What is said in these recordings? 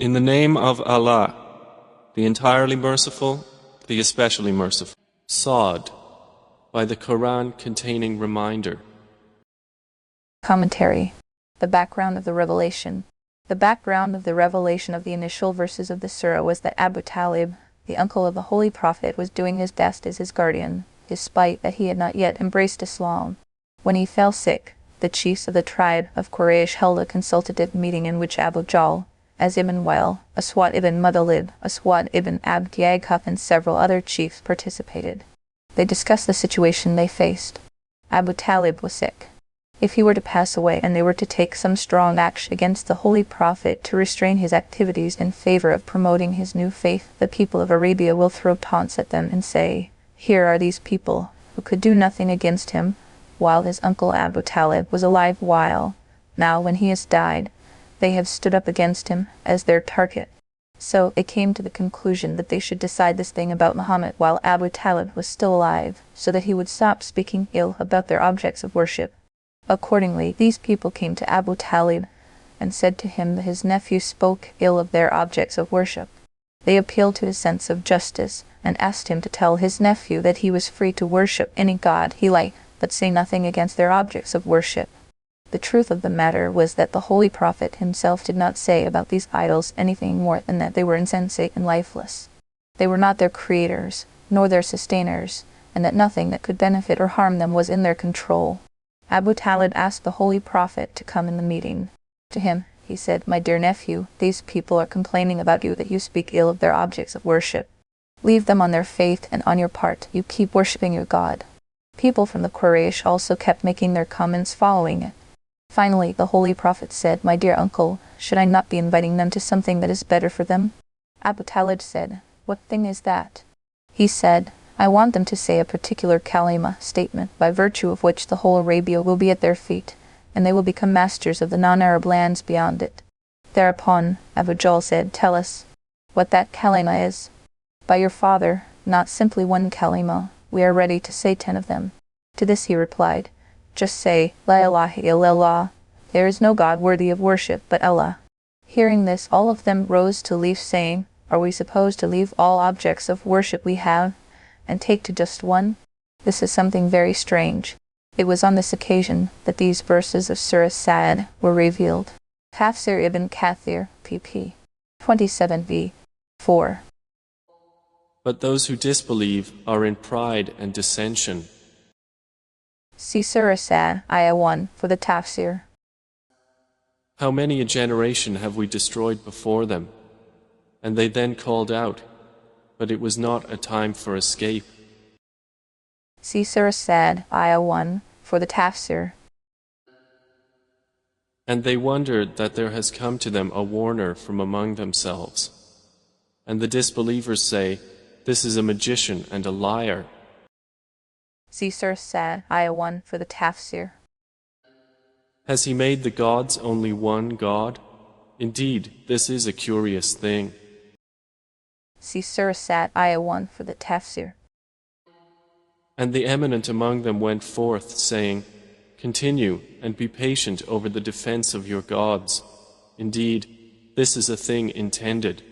In the name of Allah, the entirely merciful, the especially merciful. Sad, by the Quran containing reminder. Commentary. The background of the revelation. The background of the revelation of the initial verses of the surah was that Abu Talib, the uncle of the Holy Prophet, was doing his best as his guardian, despite that he had not yet embraced Islam. When he fell sick, the chiefs of the tribe of Quraysh held a consultative meeting in which Abu Jahl, Az ibn Wail, Aswad ibn Mudallib, Aswad ibn Abd Yaghaf, and several other chiefs participated. They discussed the situation they faced. Abu Talib was sick. If he were to pass away and they were to take some strong action against the Holy Prophet to restrain his activities in favor of promoting his new faith, the people of Arabia will throw taunts at them and say, "Here are these people who could do nothing against him, while his uncle Abu Talib was alive, while, now when he has died, they have stood up against him as their target." So they came to the conclusion that they should decide this thing about Muhammad while Abu Talib was still alive, so that he would stop speaking ill about their objects of worship. Accordingly, these people came to Abu Talib and said to him that his nephew spoke ill of their objects of worship. They appealed to his sense of justice and asked him to tell his nephew that he was free to worship any god he liked, but say nothing against their objects of worship. The truth of the matter was that the Holy Prophet himself did not say about these idols anything more than that they were insensate and lifeless. They were not their creators, nor their sustainers, and that nothing that could benefit or harm them was in their control. Abu Talib asked the Holy Prophet to come in the meeting. To him, he said, "My dear nephew, these people are complaining about you that you speak ill of their objects of worship. Leave them on their faith, and on your part, you keep worshipping your God." People from the Quraysh also kept making their comments following it. Finally, the Holy Prophet said, "My dear uncle, should I not be inviting them to something that is better for them?" Abu Talib said, "What thing is that?" He said, "I want them to say a particular kalima statement, by virtue of which the whole Arabia will be at their feet, and they will become masters of the non-Arab lands beyond it." Thereupon, Abu Jahl said, "Tell us what that kalima is." "By your father, not simply one kalima. We are ready to say 10 of them." To this he replied, "Just say, La ilaha illallah. There is no God worthy of worship but Allah." Hearing this, all of them rose to leave, saying, "Are we supposed to leave all objects of worship we have, and take to just one? This is something very strange." It was on this occasion that these verses of Surah Sad were revealed. Tafsir ibn Kathir, pp. 27b. 4. But those who disbelieve are in pride and dissension. See Surah Sad, Ayah 1, for the Tafsir. How many a generation have we destroyed before them? And they then called out, but it was not a time for escape. See Surah Sad, Ayah 1, for the Tafsir. And they wondered that there has come to them a warner from among themselves. And the disbelievers say, "This is a magician and a liar." See Surah Sad, Ayah 1, for the Tafsir. Has he made the gods only one God? Indeed, this is a curious thing. See Surah Sad, Ayah 1, for the Tafsir. And the eminent among them went forth, saying, "Continue and be patient over the defense of your gods. Indeed, this is a thing intended."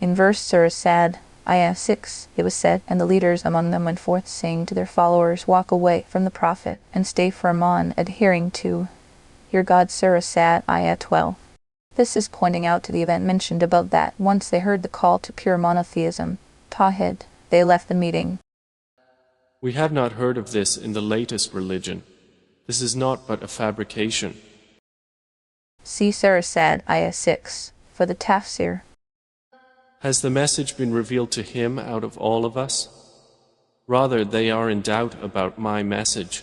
In verse Surah Sad, Ayah 6, it was said, "And the leaders among them went forth, saying to their followers, Walk away from the Prophet, and stay firm on adhering to your God." Surah Sad, Ayah 12. This is pointing out to the event mentioned above that, once they heard the call to pure monotheism, Tawhid, they left the meeting. We have not heard of this in the latest religion. This is not but a fabrication. See Surah Sad, Ayah 6, for the Tafsir. Has the message been revealed to him out of all of us? Rather, they are in doubt about my message.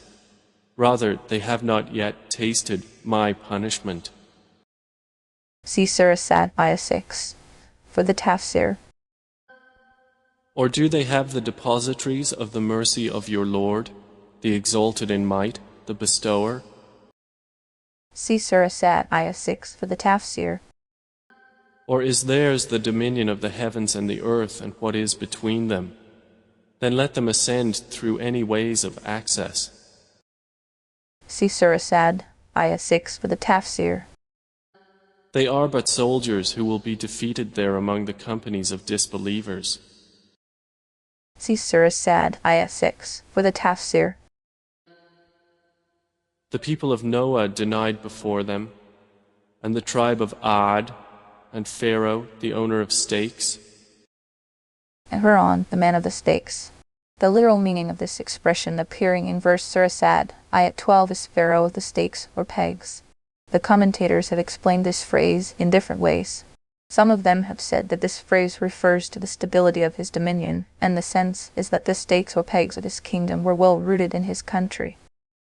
Rather, they have not yet tasted my punishment. See Surah Sad, Ayah 6, for the Tafsir. Or do they have the depositories of the mercy of your Lord, the exalted in might, the bestower? See Surah Sad, Ayah 6, for the Tafsir. Or is theirs the dominion of the heavens and the earth and what is between them? Then let them ascend through any ways of access. See Surah Sad, Ayah 6, for the Tafsir. They are but soldiers who will be defeated there among the companies of disbelievers. See Surah Sad, Ayah 6, for the Tafsir. The people of Noah denied before them, and the tribe of Ad, and Pharaoh, the owner of stakes, and Huron, the man of the stakes. The literal meaning of this expression appearing in verse Surah Sad, Ayah 12 is Pharaoh of the stakes or pegs. The commentators have explained this phrase in different ways. Some of them have said that this phrase refers to the stability of his dominion, and the sense is that the stakes or pegs of his kingdom were well rooted in his country.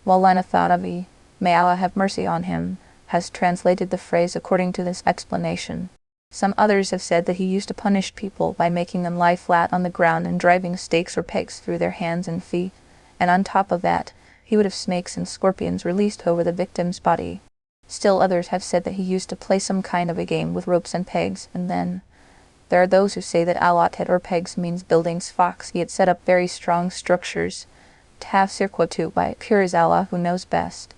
Maulana Thanavi, may Allah have mercy on him, has translated the phrase according to this explanation. Some others have said that he used to punish people by making them lie flat on the ground and driving stakes or pegs through their hands and feet, and on top of that, he would have snakes and scorpions released over the victim's body. Still others have said that he used to play some kind of a game with ropes and pegs, and then there are those who say that alatet or pegs means buildings. Fox, he had set up very strong structures. Tafsir quoted by pure is Allah who knows best.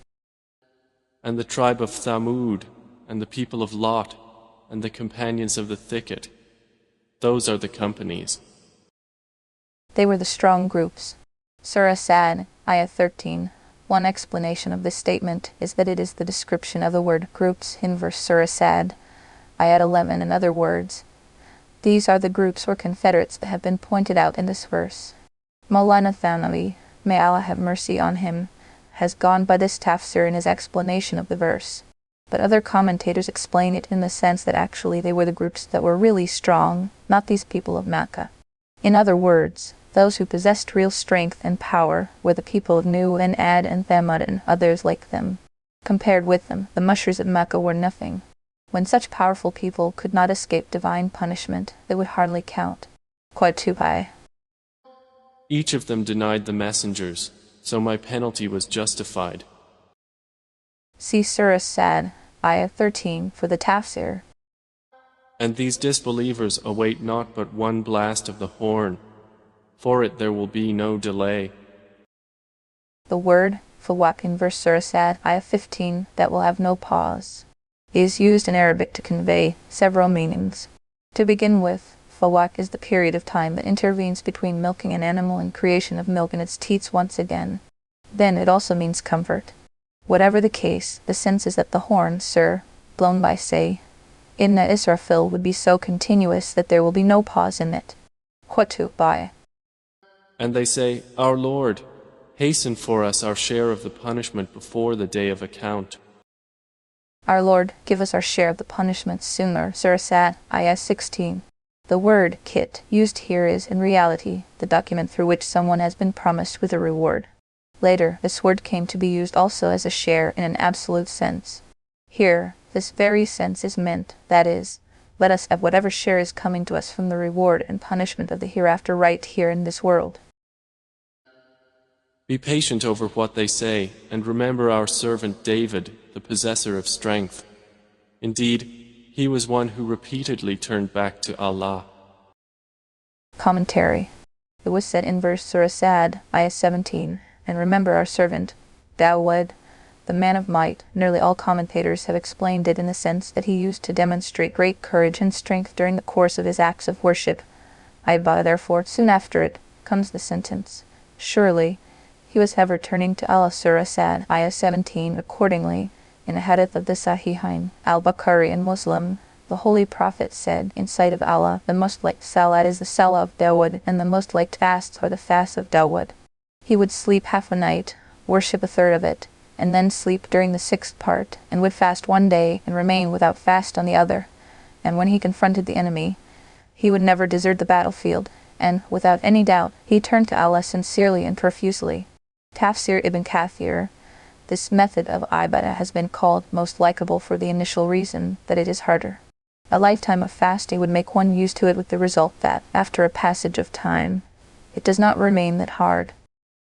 and the tribe of Thamud, and the people of Lot, and the companions of the thicket. Those are the companies. They were the strong groups. Surah Sad, Ayah 13. One explanation of this statement is that it is the description of the word groups in verse Surah Sad, Ayah 11. In other words, these are the groups or confederates that have been pointed out in this verse. Maulana Thanavi, may Allah have mercy on him, has gone by this tafsir in his explanation of the verse. But other commentators explain it in the sense that actually they were the groups that were really strong, not these people of Mecca. In other words, those who possessed real strength and power were the people of Nuh and Ad and Thamud and others like them. Compared with them, the mushers of Mecca were nothing. When such powerful people could not escape divine punishment, they would hardly count. Quatubai. Each of them denied the messengers, so my penalty was justified. See Surah Sad, Ayah 13, for the tafsir. And these disbelievers await not but one blast of the horn. For it there will be no delay. The word fawak in verse Surah Sad, Ayah 15, that will have no pause, is used in Arabic to convey several meanings. To begin with, fawak is the period of time that intervenes between milking an animal and creation of milk in its teats once again. Then it also means comfort. Whatever the case, the sense is that the horn, sir, blown by say, Inna Israfil would be so continuous that there will be no pause in it. Quatu by. And they say, Our Lord, hasten for us our share of the punishment before the day of account. Our Lord, give us our share of the punishment sooner. Surah Sad, Ayah 16. The word kit used here is, in reality, the document through which someone has been promised with a reward. Later, this word came to be used also as a share in an absolute sense. Here, this very sense is meant, that is, let us have whatever share is coming to us from the reward and punishment of the hereafter right here in this world. Be patient over what they say, and remember our servant David, the possessor of strength. Indeed, he was one who repeatedly turned back to Allah. Commentary. It was said in verse Surah Sad, Ayah 17, and remember our servant, Dawud, the man of might. Nearly all commentators have explained it in the sense that he used to demonstrate great courage and strength during the course of his acts of worship. Iba, therefore, soon after it, comes the sentence, surely, he was ever turning to Allah. Surah Sad, Ayah 17. Accordingly, in a hadith of the Sahihain, Al-Bukhari and Muslim, the Holy Prophet said, in sight of Allah, the most liked salat is the salah of Dawud, and the most liked fasts are the fasts of Dawud. He would sleep half a night, worship a third of it, and then sleep during the sixth part, and would fast one day and remain without fast on the other. And when he confronted the enemy, he would never desert the battlefield, and, without any doubt, he turned to Allah sincerely and profusely. Tafsir Ibn Kathir. This method of ibadah has been called most likable for the initial reason that it is harder. A lifetime of fasting would make one used to it, with the result that, after a passage of time, it does not remain that hard.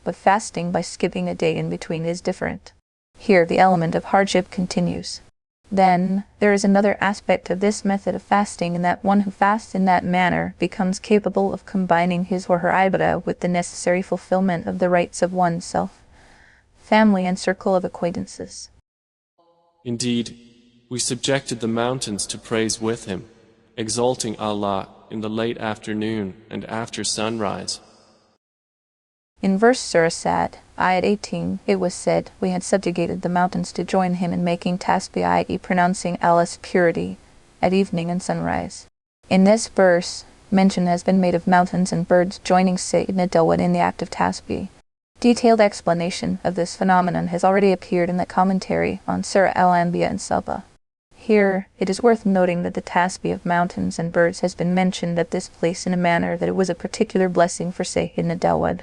But fasting by skipping a day in between is different. Here the element of hardship continues. Then, there is another aspect of this method of fasting, in that one who fasts in that manner becomes capable of combining his or her ibadah with the necessary fulfillment of the rights of oneself, family and circle of acquaintances. Indeed, We subjected the mountains to praise with him, exalting Allah in the late afternoon and after sunrise. In verse Surah Sad, ayat 18, it was said, we had subjugated the mountains to join him in making tasbih, i.e. pronouncing Allah's purity, at evening and sunrise. In this verse, mention has been made of mountains and birds joining Sayyidina Dawud in the act of tasbih. Detailed explanation of this phenomenon has already appeared in the commentary on Surah Al-Anbiya and Sabah. Here, it is worth noting that the tasbih of mountains and birds has been mentioned at this place in a manner that it was a particular blessing for Sayyidina Dawud.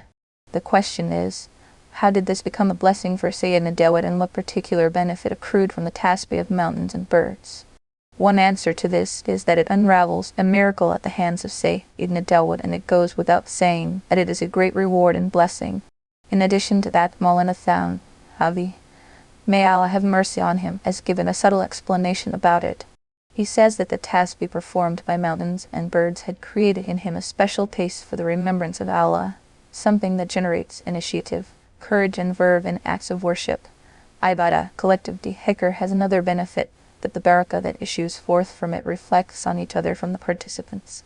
The question is, how did this become a blessing for Sayyidina Dawud, and what particular benefit accrued from the tasbih of mountains and birds? One answer to this is that it unravels a miracle at the hands of Sayyidina Dawud, and it goes without saying that it is a great reward and blessing. In addition to that, Maulana Thawi, may Allah have mercy on him, has given a subtle explanation about it. He says that the tasbih performed by mountains and birds had created in him a special taste for the remembrance of Allah, something that generates initiative, courage and verve in acts of worship. Ibadah, collective dhikr, has another benefit, that the barakah that issues forth from it reflects on each other from the participants.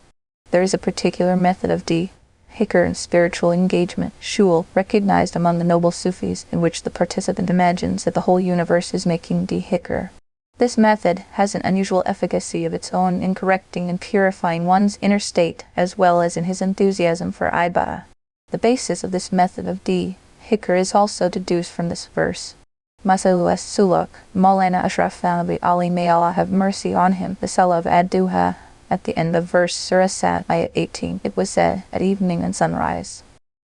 There is a particular method of dhikr and spiritual engagement, shul, recognized among the noble Sufis, in which the participant imagines that the whole universe is making dhikr. This method has an unusual efficacy of its own in correcting and purifying one's inner state, as well as in his enthusiasm for ibadah. The basis of this method of dhikr is also deduced from this verse. Masalu as-Suluk, Maulana Ashraf Ali, may Allah have mercy on him, the Salah of Ad-Duha, at the end of verse Surah Sad, ayat 18, it was said, at evening and sunrise.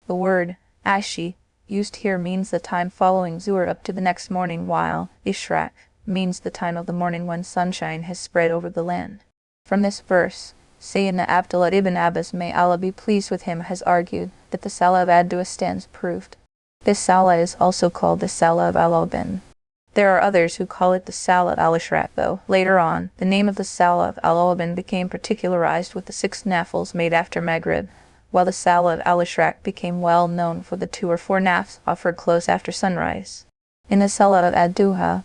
The word ashi, used here, means the time following Zuhr up to the next morning, while ishraq means the time of the morning when sunshine has spread over the land. From this verse, Sayyidina Abdullah ibn Abbas, may Allah be pleased with him, has argued that the Salah of Ad-Duha stands proved. This Salah is also called the Salah of Al-Awban. There are others who call it the Salah of Al-Ishraq, though later on, the name of the Salah of Al-Awban became particularized with the 6 nafils made after Maghrib, while the Salah of Al-Ishraq became well known for the 2 or 4 nafs offered close after sunrise. In the Salah of Ad-Duha,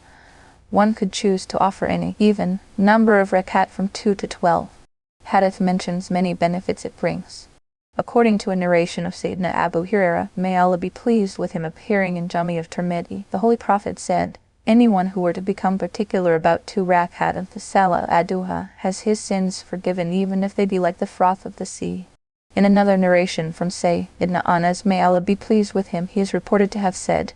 one could choose to offer any even number of rakat from 2 to 12. Hadith mentions many benefits it brings. According to a narration of Sayyidina Abu Hurairah, may Allah be pleased with him, appearing in Jami of Tirmidhi, the Holy Prophet said, anyone who were to become particular about 2 rakat of the Salah Ad-Duha has his sins forgiven, even if they be like the froth of the sea. In another narration from Sayyidina Anas, may Allah be pleased with him, he is reported to have said,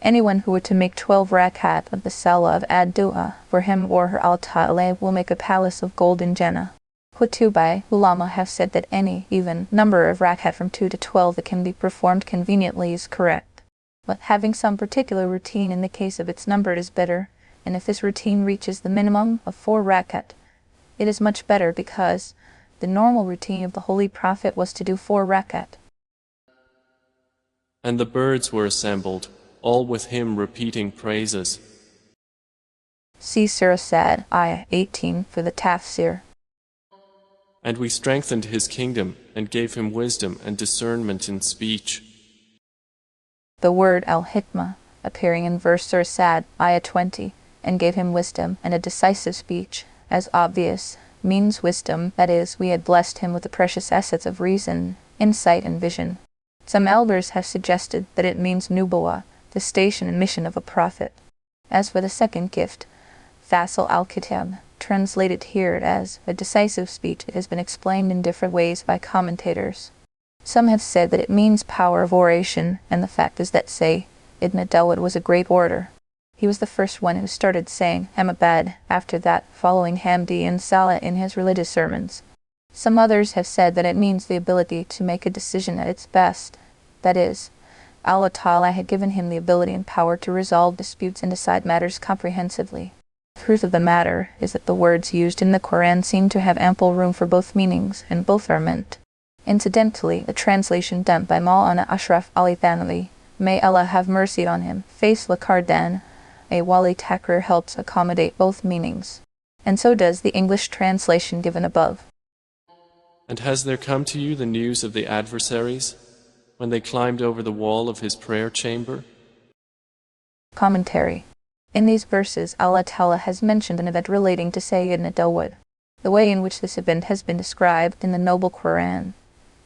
anyone who were to make 12 rakat of the Salah of Ad-Duha, for him or her Allah will make a palace of gold in Jannah. Hutubai ulama have said that any even number of rakat from 2 to 12 that can be performed conveniently is correct. But having some particular routine in the case of its number is better, and if this routine reaches the minimum of 4 rakat, it is much better, because the normal routine of the Holy Prophet was to do 4 rakat. And the birds were assembled, all with him repeating praises. See Surah Sad, ayah 18 for the tafsir. And we strengthened his kingdom and gave him wisdom and discernment in speech. The word al-hikmah, appearing in verse Surah Sad, ayah 20, and gave him wisdom and a decisive speech, as obvious, means wisdom, that is, we had blessed him with the precious assets of reason, insight and vision. Some elders have suggested that it means nubuwah, the station and mission of a prophet. As for the second gift, Fasl al-Kitab, translated here as a decisive speech, it has been explained in different ways by commentators. Some have said that it means power of oration, and the fact is that Sayyidina Dawud was a great orator. He was the first one who started saying Hamabad, after that following Hamdi and Salah in his religious sermons. Some others have said that it means the ability to make a decision at its best, that is, Allah Ta'ala had given him the ability and power to resolve disputes and decide matters comprehensively. The truth of the matter is that the words used in the Quran seem to have ample room for both meanings, and both are meant. Incidentally, the translation done by Maulana Ashraf Ali Thanwi, may Allah have mercy on him, Faisal Kardan, a Wali Takrir, helps accommodate both meanings. And so does the English translation given above. And has there come to you the news of the adversaries, when they climbed over the wall of his prayer chamber? Commentary. In these verses, Allah Ta'ala has mentioned an event relating to Sayyidina Dawud. The way in which this event has been described in the Noble Qur'an.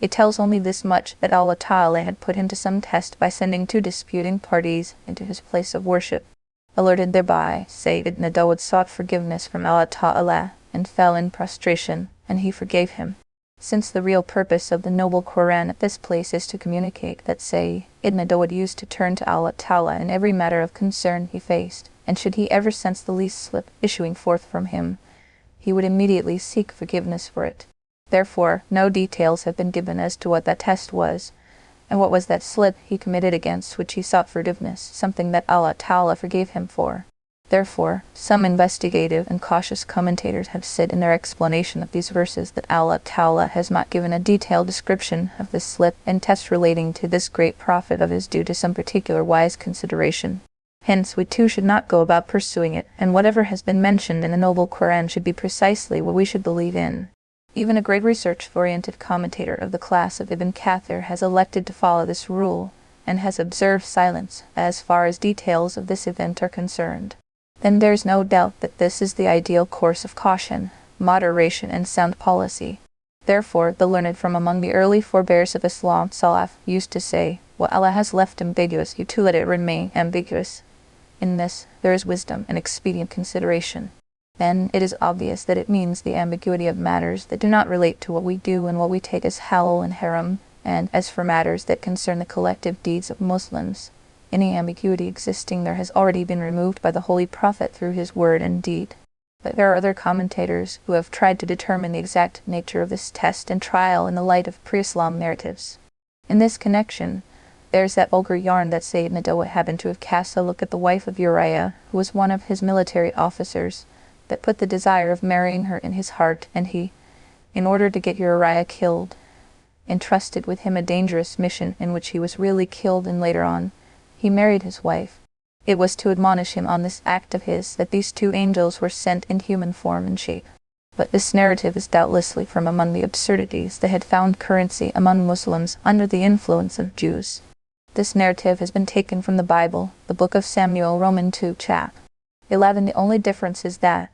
It tells only this much, that Allah Ta'ala had put him to some test by sending two disputing parties into his place of worship. Alerted thereby, Sayyidina Dawud sought forgiveness from Allah Ta'ala and fell in prostration, and he forgave him. Since the real purpose of the Noble Qur'an at this place is to communicate that Sayyidina Dawud used to turn to Allah Ta'ala in every matter of concern he faced, and should he ever sense the least slip issuing forth from him, he would immediately seek forgiveness for it. Therefore, no details have been given as to what that test was, and what was that slip he committed against which he sought forgiveness, something that Allah Ta'ala forgave him for. Therefore, some investigative and cautious commentators have said in their explanation of these verses that Allah Ta'ala has not given a detailed description of this slip and test relating to this great prophet of his due to some particular wise consideration. Hence, we too should not go about pursuing it, and whatever has been mentioned in the Noble Qur'an should be precisely what we should believe in. Even a great research-oriented commentator of the class of Ibn Kathir has elected to follow this rule, and has observed silence as far as details of this event are concerned. Then there's no doubt that this is the ideal course of caution, moderation, and sound policy. Therefore, the learned from among the early forebears of Islam, Salaf, used to say, what Allah has left ambiguous, you too let it remain ambiguous. In this, there is wisdom and expedient consideration. Then it is obvious that it means the ambiguity of matters that do not relate to what we do and what we take as halal and haram, and as for matters that concern the collective deeds of Muslims, any ambiguity existing there has already been removed by the Holy Prophet through his word and deed. But there are other commentators who have tried to determine the exact nature of this test and trial in the light of pre-Islam narratives. In this connection, there's that vulgar yarn that Sayyidina Dawud happened to have cast a look at the wife of Uriah, who was one of his military officers, that put the desire of marrying her in his heart, and he, in order to get Uriah killed, entrusted with him a dangerous mission in which he was really killed, and later on, he married his wife. It was to admonish him on this act of his that these two angels were sent in human form and shape. But this narrative is doubtlessly from among the absurdities that had found currency among Muslims under the influence of Jews. This narrative has been taken from the Bible, the Book of Samuel, Romans 2, chap. 11. The only difference is that,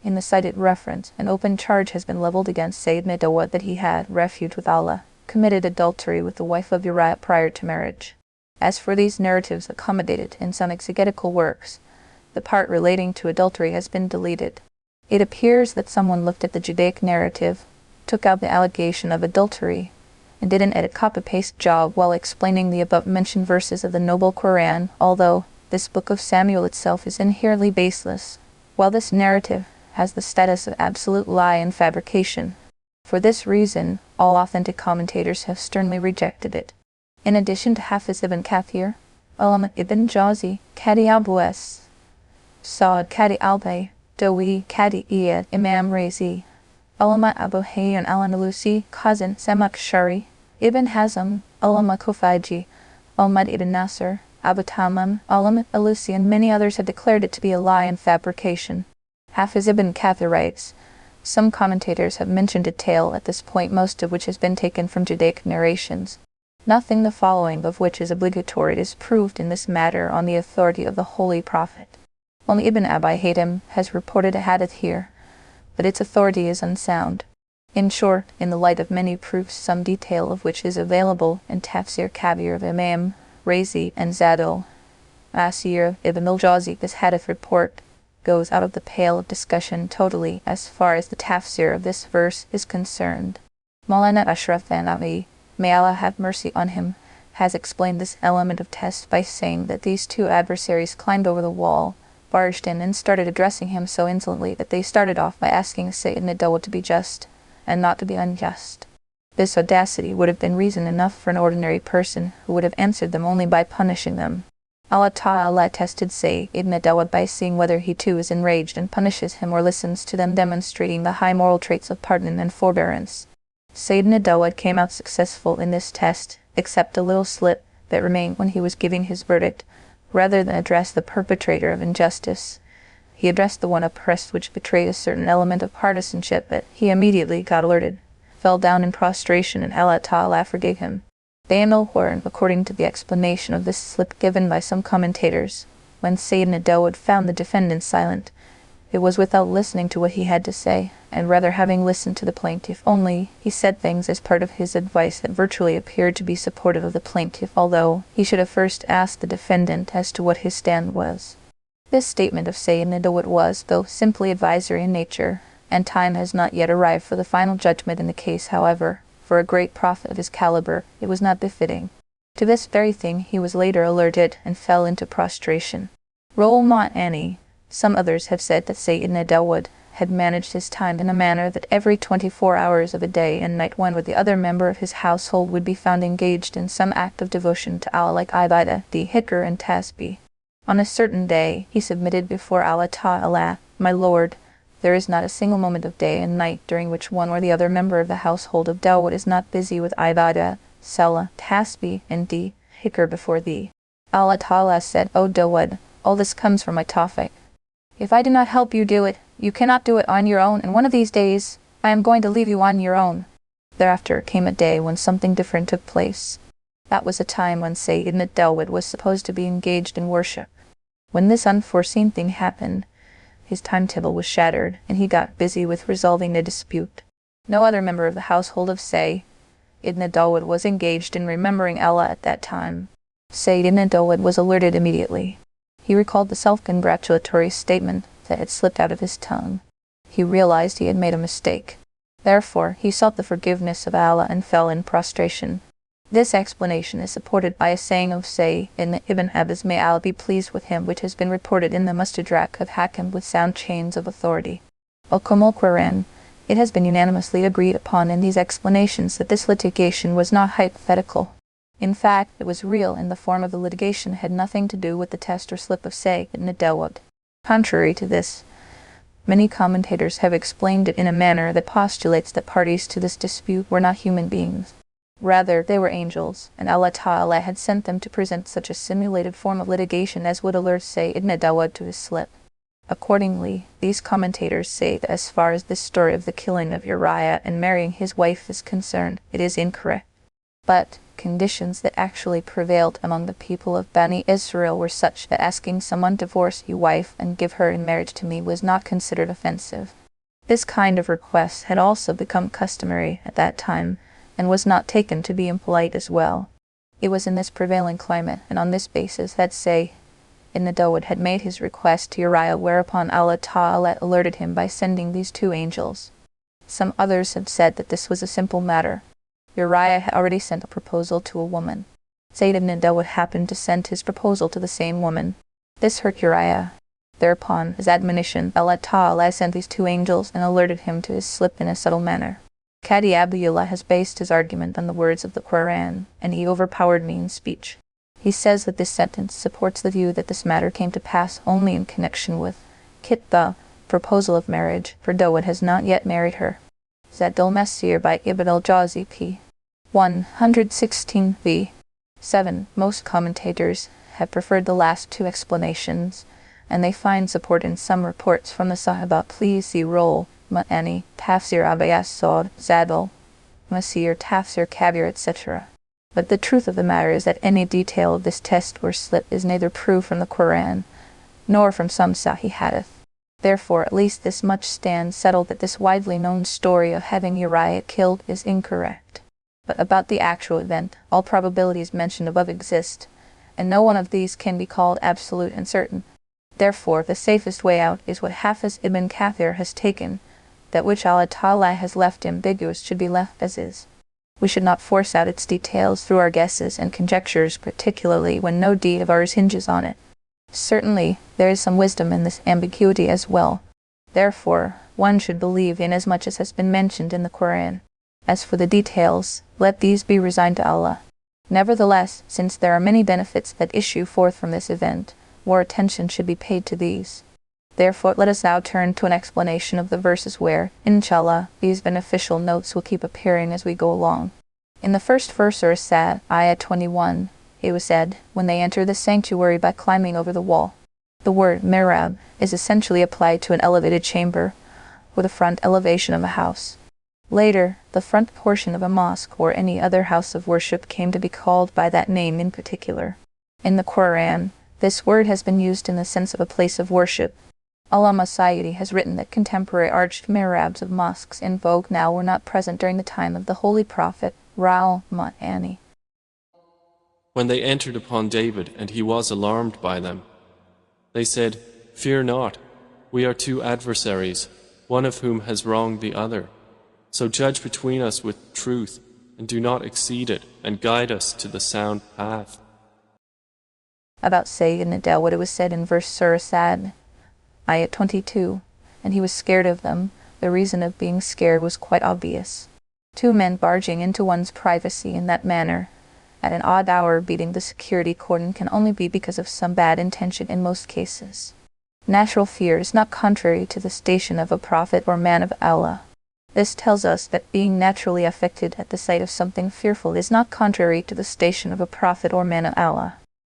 in the cited reference, an open charge has been leveled against Sayyidina Dawud that he had, refuge with Allah, committed adultery with the wife of Uriah prior to marriage. As for these narratives accommodated in some exegetical works, the part relating to adultery has been deleted. It appears that someone looked at the Judaic narrative, took out the allegation of adultery, and did an edit copy-paste job while explaining the above-mentioned verses of the Noble Qur'an, although this Book of Samuel itself is inherently baseless, while this narrative has the status of absolute lie and fabrication. For this reason, all authentic commentators have sternly rejected it. In addition to Hafiz ibn Kathir, Allama ibn Jawzi, Qadi Abu-Es, Sa'd Qadi al-Bay, Dawi Qadi Iyad, Imam Razi, Allama Abu Hayyan al-Andalusi, Khazin Samakshari, Ibn Hazm, Allama Kufaiji, Ahmad ibn Nasr, Abu Tamam, Allama Alusi, and many others have declared it to be a lie and fabrication. Hafiz ibn Kathir writes, some commentators have mentioned a tale at this point, most of which has been taken from Judaic narrations. Nothing the following of which is obligatory is proved in this matter on the authority of the Holy Prophet. Only Ibn Abi Haytham has reported a hadith here, but its authority is unsound. In short, in the light of many proofs, some detail of which is available in Tafsir Kabir of Imam Razi and Zadul Asir of Ibn al-Jawzi, this hadith report goes out of the pale of discussion totally as far as the tafsir of this verse is concerned. Maulana Ashraf Thanawi, may Allah have mercy on him, has explained this element of test by saying that these two adversaries climbed over the wall, barged in, and started addressing him so insolently that they started off by asking Sayyidina Dawud to be just, and not to be unjust. This audacity would have been reason enough for an ordinary person, who would have answered them only by punishing them. Allah Ta'ala tested Sayyidina Dawud by seeing whether he too is enraged and punishes him or listens to them, demonstrating the high moral traits of pardon and forbearance. Sayyidina Dawud came out successful in this test, except a little slip that remained when he was giving his verdict. Rather than address the perpetrator of injustice, he addressed the one oppressed, which betrayed a certain element of partisanship, but he immediately got alerted, fell down in prostration, and Allah Ta'ala forgave him. They know where, according to the explanation of this slip given by some commentators, When Sayyidina Dawood found the defendant silent, it was without listening to what he had to say, and rather having listened to the plaintiff only, he said things as part of his advice that virtually appeared to be supportive of the plaintiff, although he should have first asked the defendant as to what his stand was. This statement of Sayyidina Dawood was, though simply advisory in nature, and time has not yet arrived for the final judgment in the case. However, for a great prophet of his caliber, it was not befitting. To this very thing he was later alerted and fell into prostration. Roll not any. Some others have said that Sayyidina Dawood had managed his time in a manner that every 24 hours of a day and night one or the other member of his household would be found engaged in some act of devotion to Allah, like ibadah, dhikr, and tasbih. On a certain day he submitted before Allah Ta'ala, "My Lord, there is not a single moment of day and night during which one or the other member of the household of Dawood is not busy with ibadah, salah, tasbih, and dhikr before thee." Allah Ta'ala said, "O Dawood, all this comes from my tawfiq. If I do not help you do it, you cannot do it on your own, and one of these days I am going to leave you on your own." Thereafter came a day when something different took place. That was a time when Sayyidina Dawood was supposed to be engaged in worship. When this unforeseen thing happened, his timetable was shattered, and he got busy with resolving the dispute. No other member of the household of Sayyidina Dawood was engaged in remembering Allah at that time. Sayyidina Dawood was alerted immediately. He recalled the self-congratulatory statement that had slipped out of his tongue. He realized he had made a mistake. Therefore, he sought the forgiveness of Allah and fell in prostration. This explanation is supported by a saying of Sayyidina Ibn Abbas, may Allah be pleased with him, which has been reported in the Mustadrak of Hakim with sound chains of authority. Al-Qur'an, it has been unanimously agreed upon in these explanations that this litigation was not hypothetical. In fact, it was real, and the form of the litigation had nothing to do with the test or slip of Sayyidina Dawood. Contrary to this, many commentators have explained it in a manner that postulates that parties to this dispute were not human beings. Rather, they were angels, and Allah Ta'ala had sent them to present such a simulated form of litigation as would alert Sayyidina Dawood to his slip. Accordingly, these commentators say that as far as this story of the killing of Uriah and marrying his wife is concerned, it is incorrect. But conditions that actually prevailed among the people of Bani Israel were such that asking someone to divorce your wife and give her in marriage to me was not considered offensive. This kind of request had also become customary at that time, and was not taken to be impolite as well. It was in this prevailing climate, and on this basis, that Sayyidina Dawood had made his request to Uriah, whereupon Allah Ta'ala alerted him by sending these two angels. Some others have said that this was a simple matter. Uriah had already sent a proposal to a woman. Sayyidina Dawood happened to send his proposal to the same woman. This hurt Uriah. Thereupon, his admonition, Allah Ta'ala sent these two angels and alerted him to his slip in a subtle manner. Qadi Abdullah has based his argument on the words of the Qur'an, and he overpowered me in speech. He says that this sentence supports the view that this matter came to pass only in connection with the proposal of marriage, for Dawood has not yet married her. Zadul Masir by Ibn al-Jawzi p. 116 v. 7. Most commentators have preferred the last two explanations, and they find support in some reports from the Sahaba. Please see Roll Ma'ani, Tafsir of Zadul Masir, Tafsir Kabir, etc. But the truth of the matter is that any detail of this test or slip is neither proof from the Qur'an nor from some Sahih Hadith. Therefore, at least this much stands settled, that this widely known story of having Uriah killed is incorrect. But about the actual event, all probabilities mentioned above exist, and no one of these can be called absolute and certain. Therefore, the safest way out is what Hafiz ibn Kathir has taken, that which Allah Ta'ala has left ambiguous should be left as is. We should not force out its details through our guesses and conjectures, particularly when no deed of ours hinges on it. Certainly, there is some wisdom in this ambiguity as well. Therefore, one should believe in as much as has been mentioned in the Qur'an. As for the details, let these be resigned to Allah. Nevertheless, since there are many benefits that issue forth from this event, more attention should be paid to these. Therefore, let us now turn to an explanation of the verses where, inshallah, these beneficial notes will keep appearing as we go along. In the first verse, Surah Sad, ayah 21, it was said, when they enter the sanctuary by climbing over the wall. The word mihrab is essentially applied to an elevated chamber, or the front elevation of a house. Later, the front portion of a mosque or any other house of worship came to be called by that name in particular. In the Qur'an, This word has been used in the sense of a place of worship. Allama Sayyidi has written that contemporary arched mihrabs of mosques in vogue now were not present during the time of the Holy Prophet, Rahmah. When they entered upon David and he was alarmed by them, they said, "Fear not, we are two adversaries, one of whom has wronged the other. So judge between us with truth, and do not exceed it, and guide us to the sound path." About Sayyidina Dawud, it was said in verse Surah Sad, Ayat 22, and he was scared of them. The reason of being scared was quite obvious. Two men barging into one's privacy in that manner, at an odd hour beating the security cordon, can only be because of some bad intention in most cases. Natural fear is not contrary to the station of a prophet or man of Allah. This tells us that being naturally affected at the sight of something fearful is not contrary to the station of a prophet or man of Allah.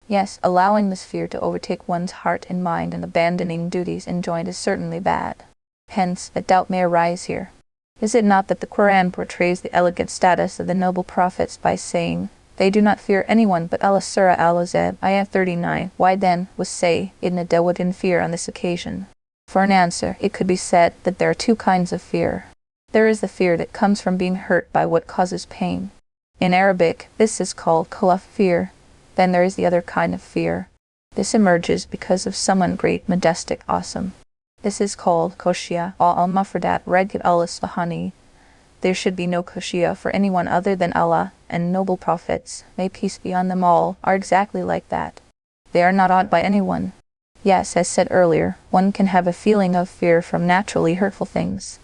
Yes, allowing this fear to overtake one's heart and mind and abandoning duties enjoined is certainly bad. Hence, a doubt may arise here. Is it not that the Quran portrays the elegant status of the noble prophets by saying, "They do not fear anyone but Allah"? Surah Al-Azab, Ayah 39. Why then was Sayyidina Dawud in fear on this occasion? For an answer, it could be said that there are two kinds of fear. There is the fear that comes from being hurt by what causes pain. In Arabic, this is called khawf, fear. Then there is the other kind of fear. This emerges because of someone great, majestic, awesome. This is called koshia, al-mufradat, Redkit al-Isfahani. There should be no koshia for anyone other than Allah, and noble prophets, may peace be on them all, are exactly like that. They are not awed by anyone. Yes, as said earlier, one can have a feeling of fear from naturally hurtful things.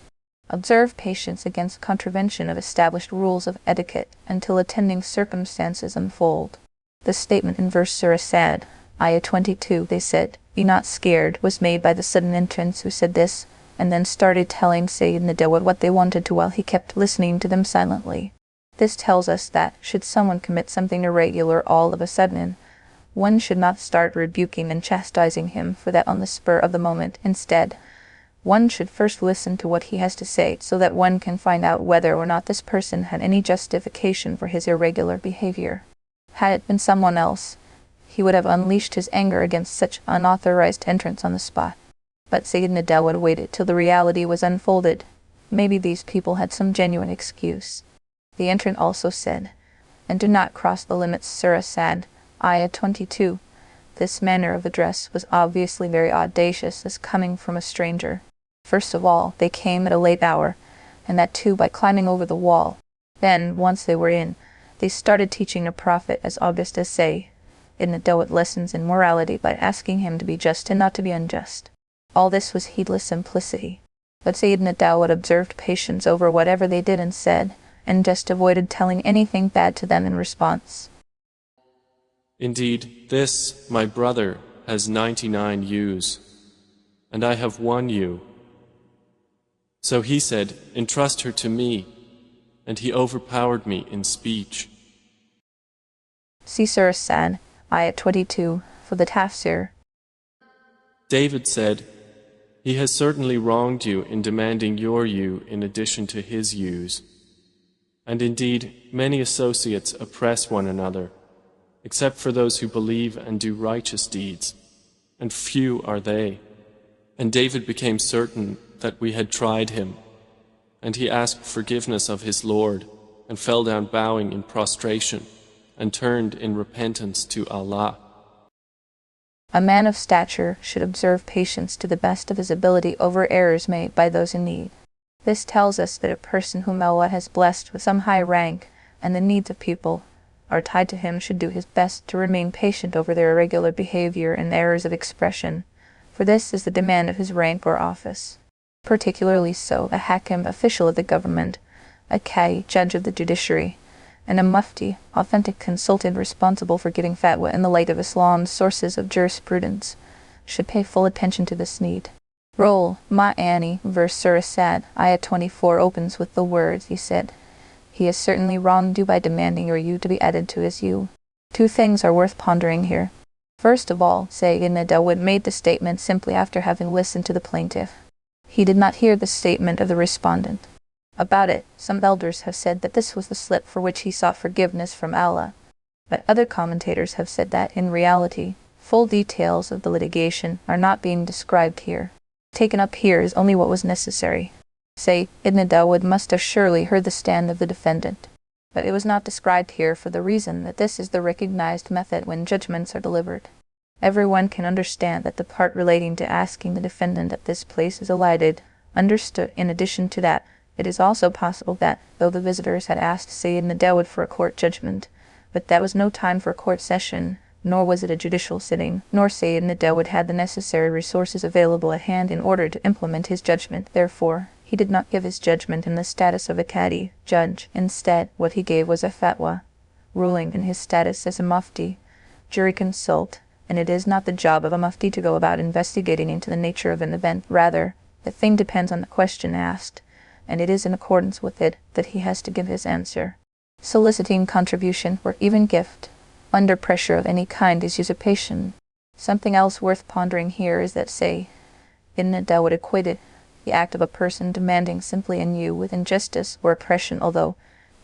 Observe patience against contravention of established rules of etiquette until attending circumstances unfold. The statement in verse Surah Sad, Ayah 22, they said, "Be not scared," was made by the sudden entrants who said this, and then started telling Sayyidina Dawud what they wanted to while he kept listening to them silently. This tells us that, should someone commit something irregular all of a sudden, one should not start rebuking and chastising him for that on the spur of the moment. Instead, one should first listen to what he has to say so that one can find out whether or not this person had any justification for his irregular behavior. Had it been someone else, he would have unleashed his anger against such unauthorized entrance on the spot. But Sayyidina Dawud waited till the reality was unfolded. Maybe these people had some genuine excuse. The entrant also said, "And do not cross the limits." Surah Sad, Ayah 22. This manner of address was obviously very audacious as coming from a stranger. First of all, they came at a late hour, and that too by climbing over the wall. Then, once they were in, they started teaching a prophet as august as Sayyidina Dawud lessons in morality by asking him to be just and not to be unjust. All this was heedless simplicity. But Sayyidina Dawud observed patience over whatever they did and said, and just avoided telling anything bad to them in response. "Indeed, this, my brother, has 99 ewes, and I have one ewe." So he said, "Entrust her to me," and he overpowered me in speech. See Surah Sad, Ayat 22, for the Tafsir. David said, "He has certainly wronged you in demanding your ewe in addition to his ewes. And indeed, many associates oppress one another, except for those who believe and do righteous deeds, and few are they." And David became certain that we had tried him, and he asked forgiveness of his Lord, and fell down bowing in prostration, and turned in repentance to Allah. A man of stature should observe patience to the best of his ability over errors made by those in need. This tells us that a person whom Allah has blessed with some high rank, and the needs of people are tied to him, should do his best to remain patient over their irregular behavior and errors of expression, for this is the demand of his rank or office. Particularly so a hakim, official of the government, a qadi, judge of the judiciary, and a mufti, authentic consultant responsible for getting fatwa in the light of Islam's sources of jurisprudence, should pay full attention to this need. Roll, Ma'ani, verse Surah Sad, Ayah 24 opens with the words, he said, "He has certainly wronged you by demanding your ewe to be added to his ewe." Two things are worth pondering here. First of all, Sayyidina Dawud made the statement simply after having listened to the plaintiff. He did not hear the statement of the respondent. About it, some elders have said that this was the slip for which he sought forgiveness from Allah. But other commentators have said that, in reality, Full details of the litigation are not being described here. Taken up here is only what was necessary. Say, Ibn Dawud must have surely heard the stand of the defendant. But it was not described here for the reason that this is the recognized method when judgments are delivered. Everyone can understand that the part relating to asking the defendant at this place is elided. Understood. In addition to that, it is also possible that, though the visitors had asked Sayyid Ibn Dawud for a court judgment, but that was no time for a court session, nor was it a judicial sitting, nor Sayyid Ibn Dawud had the necessary resources available at hand in order to implement his judgment. Therefore, he did not give his judgment in the status of a qadi, judge. Instead, what he gave was a fatwa, ruling in his status as a mufti, jury consult, and it is not the job of a mufti to go about investigating into the nature of an event. Rather, the thing depends on the question asked, and it is in accordance with it that he has to give his answer. Soliciting contribution, or even gift, under pressure of any kind is usurpation. Something else worth pondering here is that, say, Ibn Dawud equated the act of a person demanding simply anew with injustice or oppression, although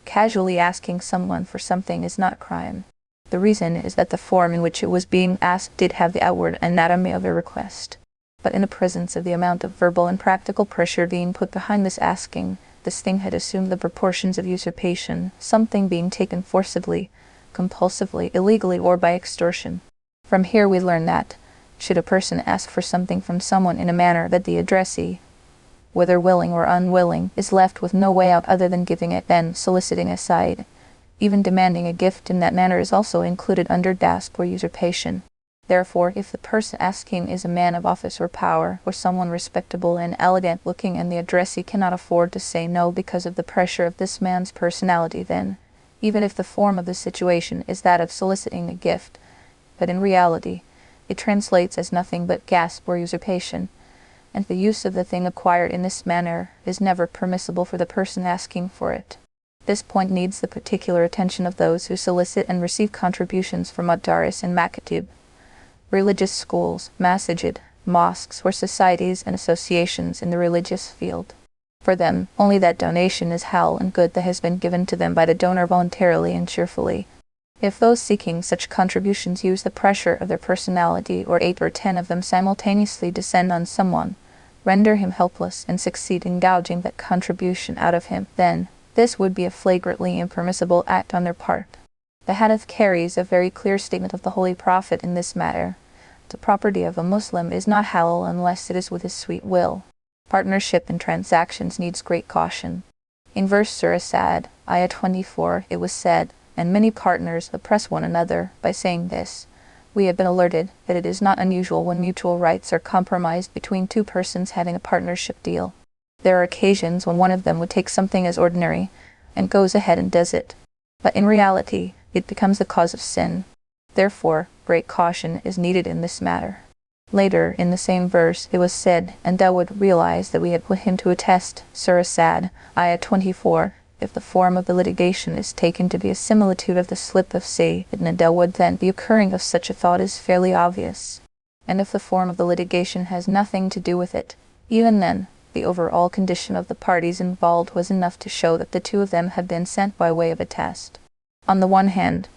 casually asking someone for something is not crime. The reason is that the form in which it was being asked did have the outward anatomy of a request. But in the presence of the amount of verbal and practical pressure being put behind this asking, this thing had assumed the proportions of usurpation, something being taken forcibly, compulsively, illegally, or by extortion. From here we learn that, should a person ask for something from someone in a manner that the addressee, whether willing or unwilling, is left with no way out other than giving it, then soliciting aside, even demanding a gift in that manner is also included under dasp or usurpation. Therefore, if the person asking is a man of office or power, or someone respectable and elegant looking, and the addressee cannot afford to say no because of the pressure of this man's personality, then, even if the form of the situation is that of soliciting a gift, but in reality, it translates as nothing but gasp or usurpation, and the use of the thing acquired in this manner is never permissible for the person asking for it. This point needs the particular attention of those who solicit and receive contributions from madaris and makatib, religious schools, masajid, mosques, or societies and associations in the religious field. For them, only that donation is halal and good that has been given to them by the donor voluntarily and cheerfully. If those seeking such contributions use the pressure of their personality, or 8 or 10 of them simultaneously descend on someone, render him helpless, and succeed in gouging that contribution out of him, then this would be a flagrantly impermissible act on their part. The hadith carries a very clear statement of the Holy Prophet in this matter. The property of a Muslim is not halal unless it is with his sweet will. Partnership in transactions needs great caution. In verse Surah Sad, ayah 24, it was said, "And many partners oppress one another," by saying this, we have been alerted that it is not unusual when mutual rights are compromised between two persons having a partnership deal. There are occasions when one of them would take something as ordinary and goes ahead and does it, but in reality, it becomes the cause of sin. Therefore, great caution is needed in this matter. Later, in the same verse, it was said, "And Dawud realized that we had put him to a test," Surah Sad, ayah 24, if the form of the litigation is taken to be a similitude of the slip of Sayyid Ibn Dawud, then the occurring of such a thought is fairly obvious. And if the form of the litigation has nothing to do with it, even then, the overall condition of the parties involved was enough to show that the two of them had been sent by way of a test. On the one hand,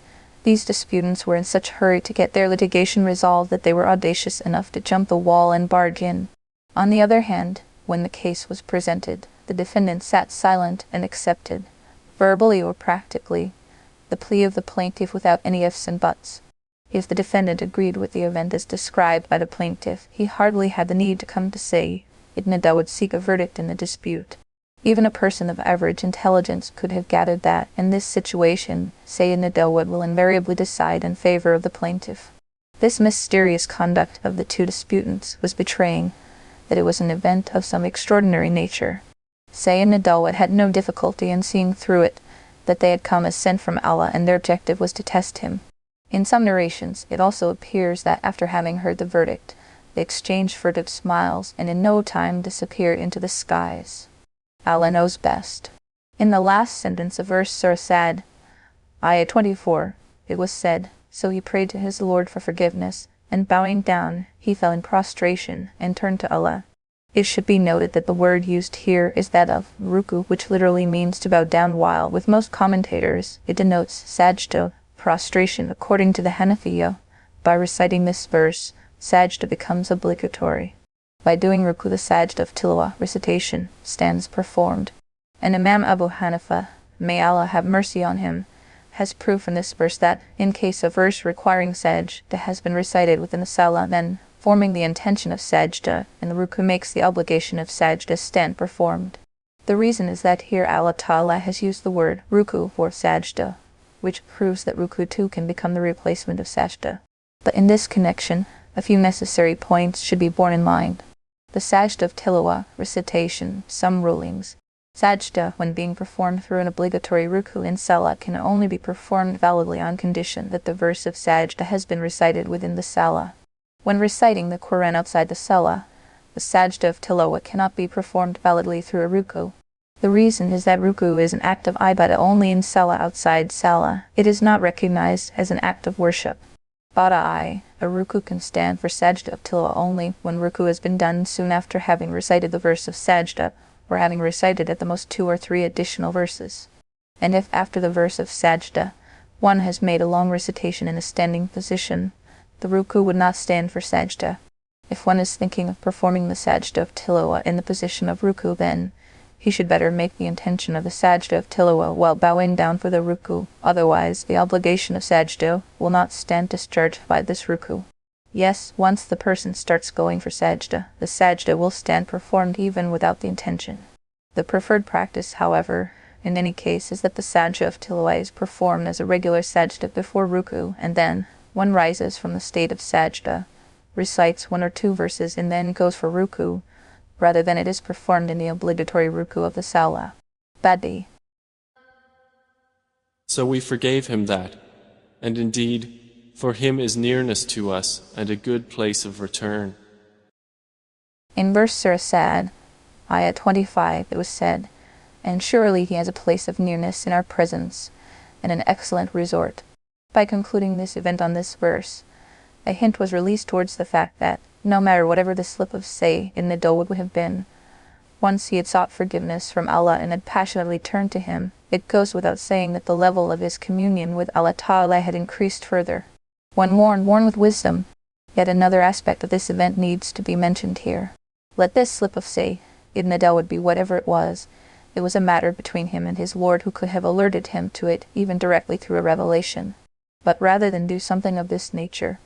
these disputants were in such hurry to get their litigation resolved that they were audacious enough to jump the wall and bargain. On the other hand, when the case was presented, the defendant sat silent and accepted, verbally or practically, the plea of the plaintiff without any ifs and buts. If the defendant agreed with the event as described by the plaintiff, he hardly had the need to come to say Ibn Dawud seek a verdict in the dispute. Even a person of average intelligence could have gathered that, in this situation, Sayyid Ibn Dawud will invariably decide in favor of the plaintiff. This mysterious conduct of the two disputants was betraying that it was an event of some extraordinary nature. Sayyid Ibn Dawud had no difficulty in seeing through it that they had come as sent from Allah, and their objective was to test him. In some narrations, it also appears that after having heard the verdict, they exchanged furtive smiles and in no time disappeared into the skies. Allah knows best. In the last sentence of verse Surah Sad, ayah 24, it was said, "So he prayed to his Lord for forgiveness, and bowing down, he fell in prostration and turned to Allah." It should be noted that the word used here is that of ruku, which literally means to bow down, while, with most commentators, it denotes sajda, prostration according to the Hanafiya, by reciting this verse, sajda becomes obligatory. By doing ruku, the sajda of tilawah, recitation, stands performed. And Imam Abu Hanifa, may Allah have mercy on him, has proof in this verse that, in case a verse requiring sajda has been recited within the salah, then forming the intention of sajda, and the ruku makes the obligation of sajda stand performed. The reason is that here Allah Ta'ala has used the word ruku for sajda, which proves that ruku too can become the replacement of sajda. But in this connection, a few necessary points should be borne in mind. The sajda of tilawah, recitation, some rulings. Sajda, when being performed through an obligatory ruku in salah, can only be performed validly on condition that the verse of sajda has been recited within the salah. When reciting the Quran outside the salah, the sajda of tilawah cannot be performed validly through a ruku. The reason is that ruku is an act of ibadah only in salah. Outside salah, it is not recognized as an act of worship. A ruku can stand for sajda of tilawah only when ruku has been done soon after having recited the verse of sajda, or having recited at the most 2 or 3 additional verses. And if after the verse of sajda, one has made a long recitation in a standing position, the ruku would not stand for sajda. If one is thinking of performing the sajda of tilawah in the position of ruku, then he should better make the intention of the sajda of tilawah while bowing down for the ruku, otherwise the obligation of sajda will not stand discharged by this ruku. Yes, once the person starts going for sajda, the sajda will stand performed even without the intention. The preferred practice, however, in any case, is that the sajda of tilawah is performed as a regular sajda before ruku, and then one rises from the state of sajda, recites 1 or 2 verses, and then goes for ruku, rather than it is performed in the obligatory ruku of the salah. Badi. So we forgave him that, and indeed, for him is nearness to us and a good place of return. In verse Surah Sad, ayah 25, it was said, "And surely he has a place of nearness in our presence, and an excellent resort." By concluding this event on this verse, a hint was released towards the fact that, no matter whatever the slip of say in the dough would have been, once he had sought forgiveness from Allah and had passionately turned to Him, it goes without saying that the level of his communion with Allah Ta'ala had increased further. One worn with wisdom. Yet another aspect of this event needs to be mentioned here. Let this slip of say in the dough be whatever it was a matter between him and his Lord, who could have alerted him to it even directly through a revelation. But rather than do something of this nature,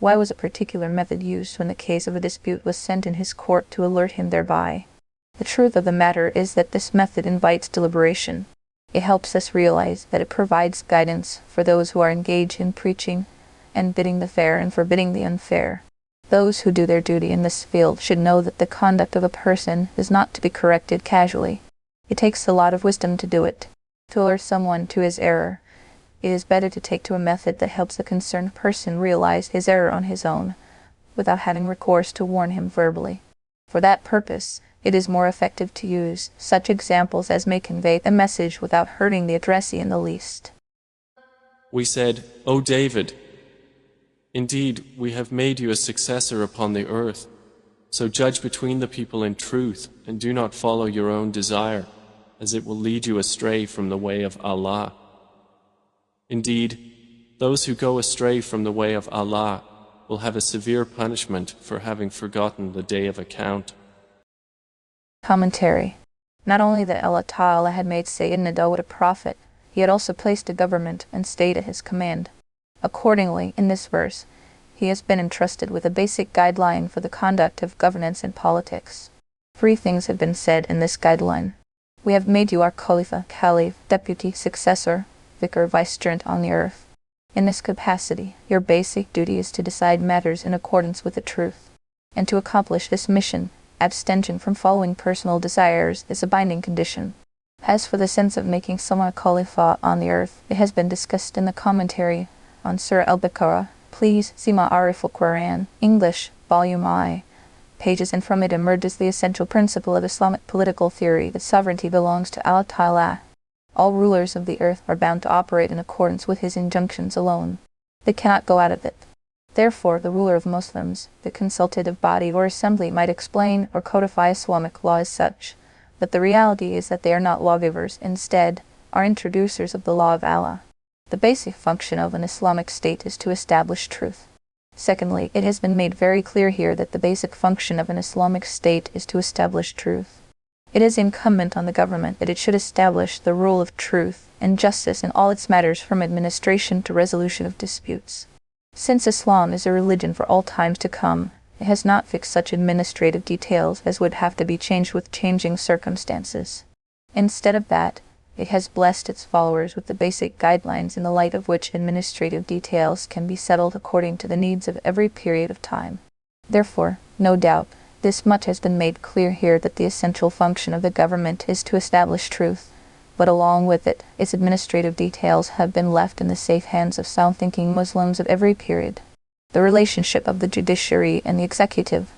why was a particular method used when the case of a dispute was sent in his court to alert him thereby? The truth of the matter is that this method invites deliberation. It helps us realize that it provides guidance for those who are engaged in preaching and bidding the fair and forbidding the unfair. Those who do their duty in this field should know that the conduct of a person is not to be corrected casually. It takes a lot of wisdom to do it. To alert someone to his error, it is better to take to a method that helps the concerned person realize his error on his own, without having recourse to warn him verbally. For that purpose, it is more effective to use such examples as may convey the message without hurting the addressee in the least. We said, O David, indeed, we have made you a successor upon the earth, so judge between the people in truth and do not follow your own desire, as it will lead you astray from the way of Allah. Indeed, those who go astray from the way of Allah will have a severe punishment for having forgotten the day of account. Commentary. Not only that Allah Ta'ala had made Sayyidina Dawud a prophet, He had also placed a government and state at his command. Accordingly, in this verse, he has been entrusted with a basic guideline for the conduct of governance and politics. 3 things have been said in this guideline. We have made you our Khalifa, Caliph, deputy, successor, vicar, vicegerent on the earth. In this capacity, your basic duty is to decide matters in accordance with the truth. And to accomplish this mission, abstention from following personal desires is a binding condition. As for the sense of making someone a Khalifa on the earth, it has been discussed in the commentary on Surah Al-Baqarah. Please see Maarif-ul-Qur'an, English, Volume I, pages, and from it emerges the essential principle of Islamic political theory that sovereignty belongs to Allah Ta'ala. All rulers of the earth are bound to operate in accordance with His injunctions alone. They cannot go out of it. Therefore, the ruler of Muslims, the consultative body or assembly, might explain or codify Islamic law as such, but the reality is that they are not lawgivers, instead, are introducers of the law of Allah. The basic function of an Islamic state is to establish truth. Secondly, it has been made very clear here that the basic function of an Islamic state is to establish truth. It is incumbent on the government that it should establish the rule of truth and justice in all its matters from administration to resolution of disputes. Since Islam is a religion for all times to come, it has not fixed such administrative details as would have to be changed with changing circumstances. Instead of that, it has blessed its followers with the basic guidelines in the light of which administrative details can be settled according to the needs of every period of time. Therefore, no doubt, this much has been made clear here that the essential function of the government is to establish truth, but along with it, its administrative details have been left in the safe hands of sound-thinking Muslims of every period. The relationship of the judiciary and the executive.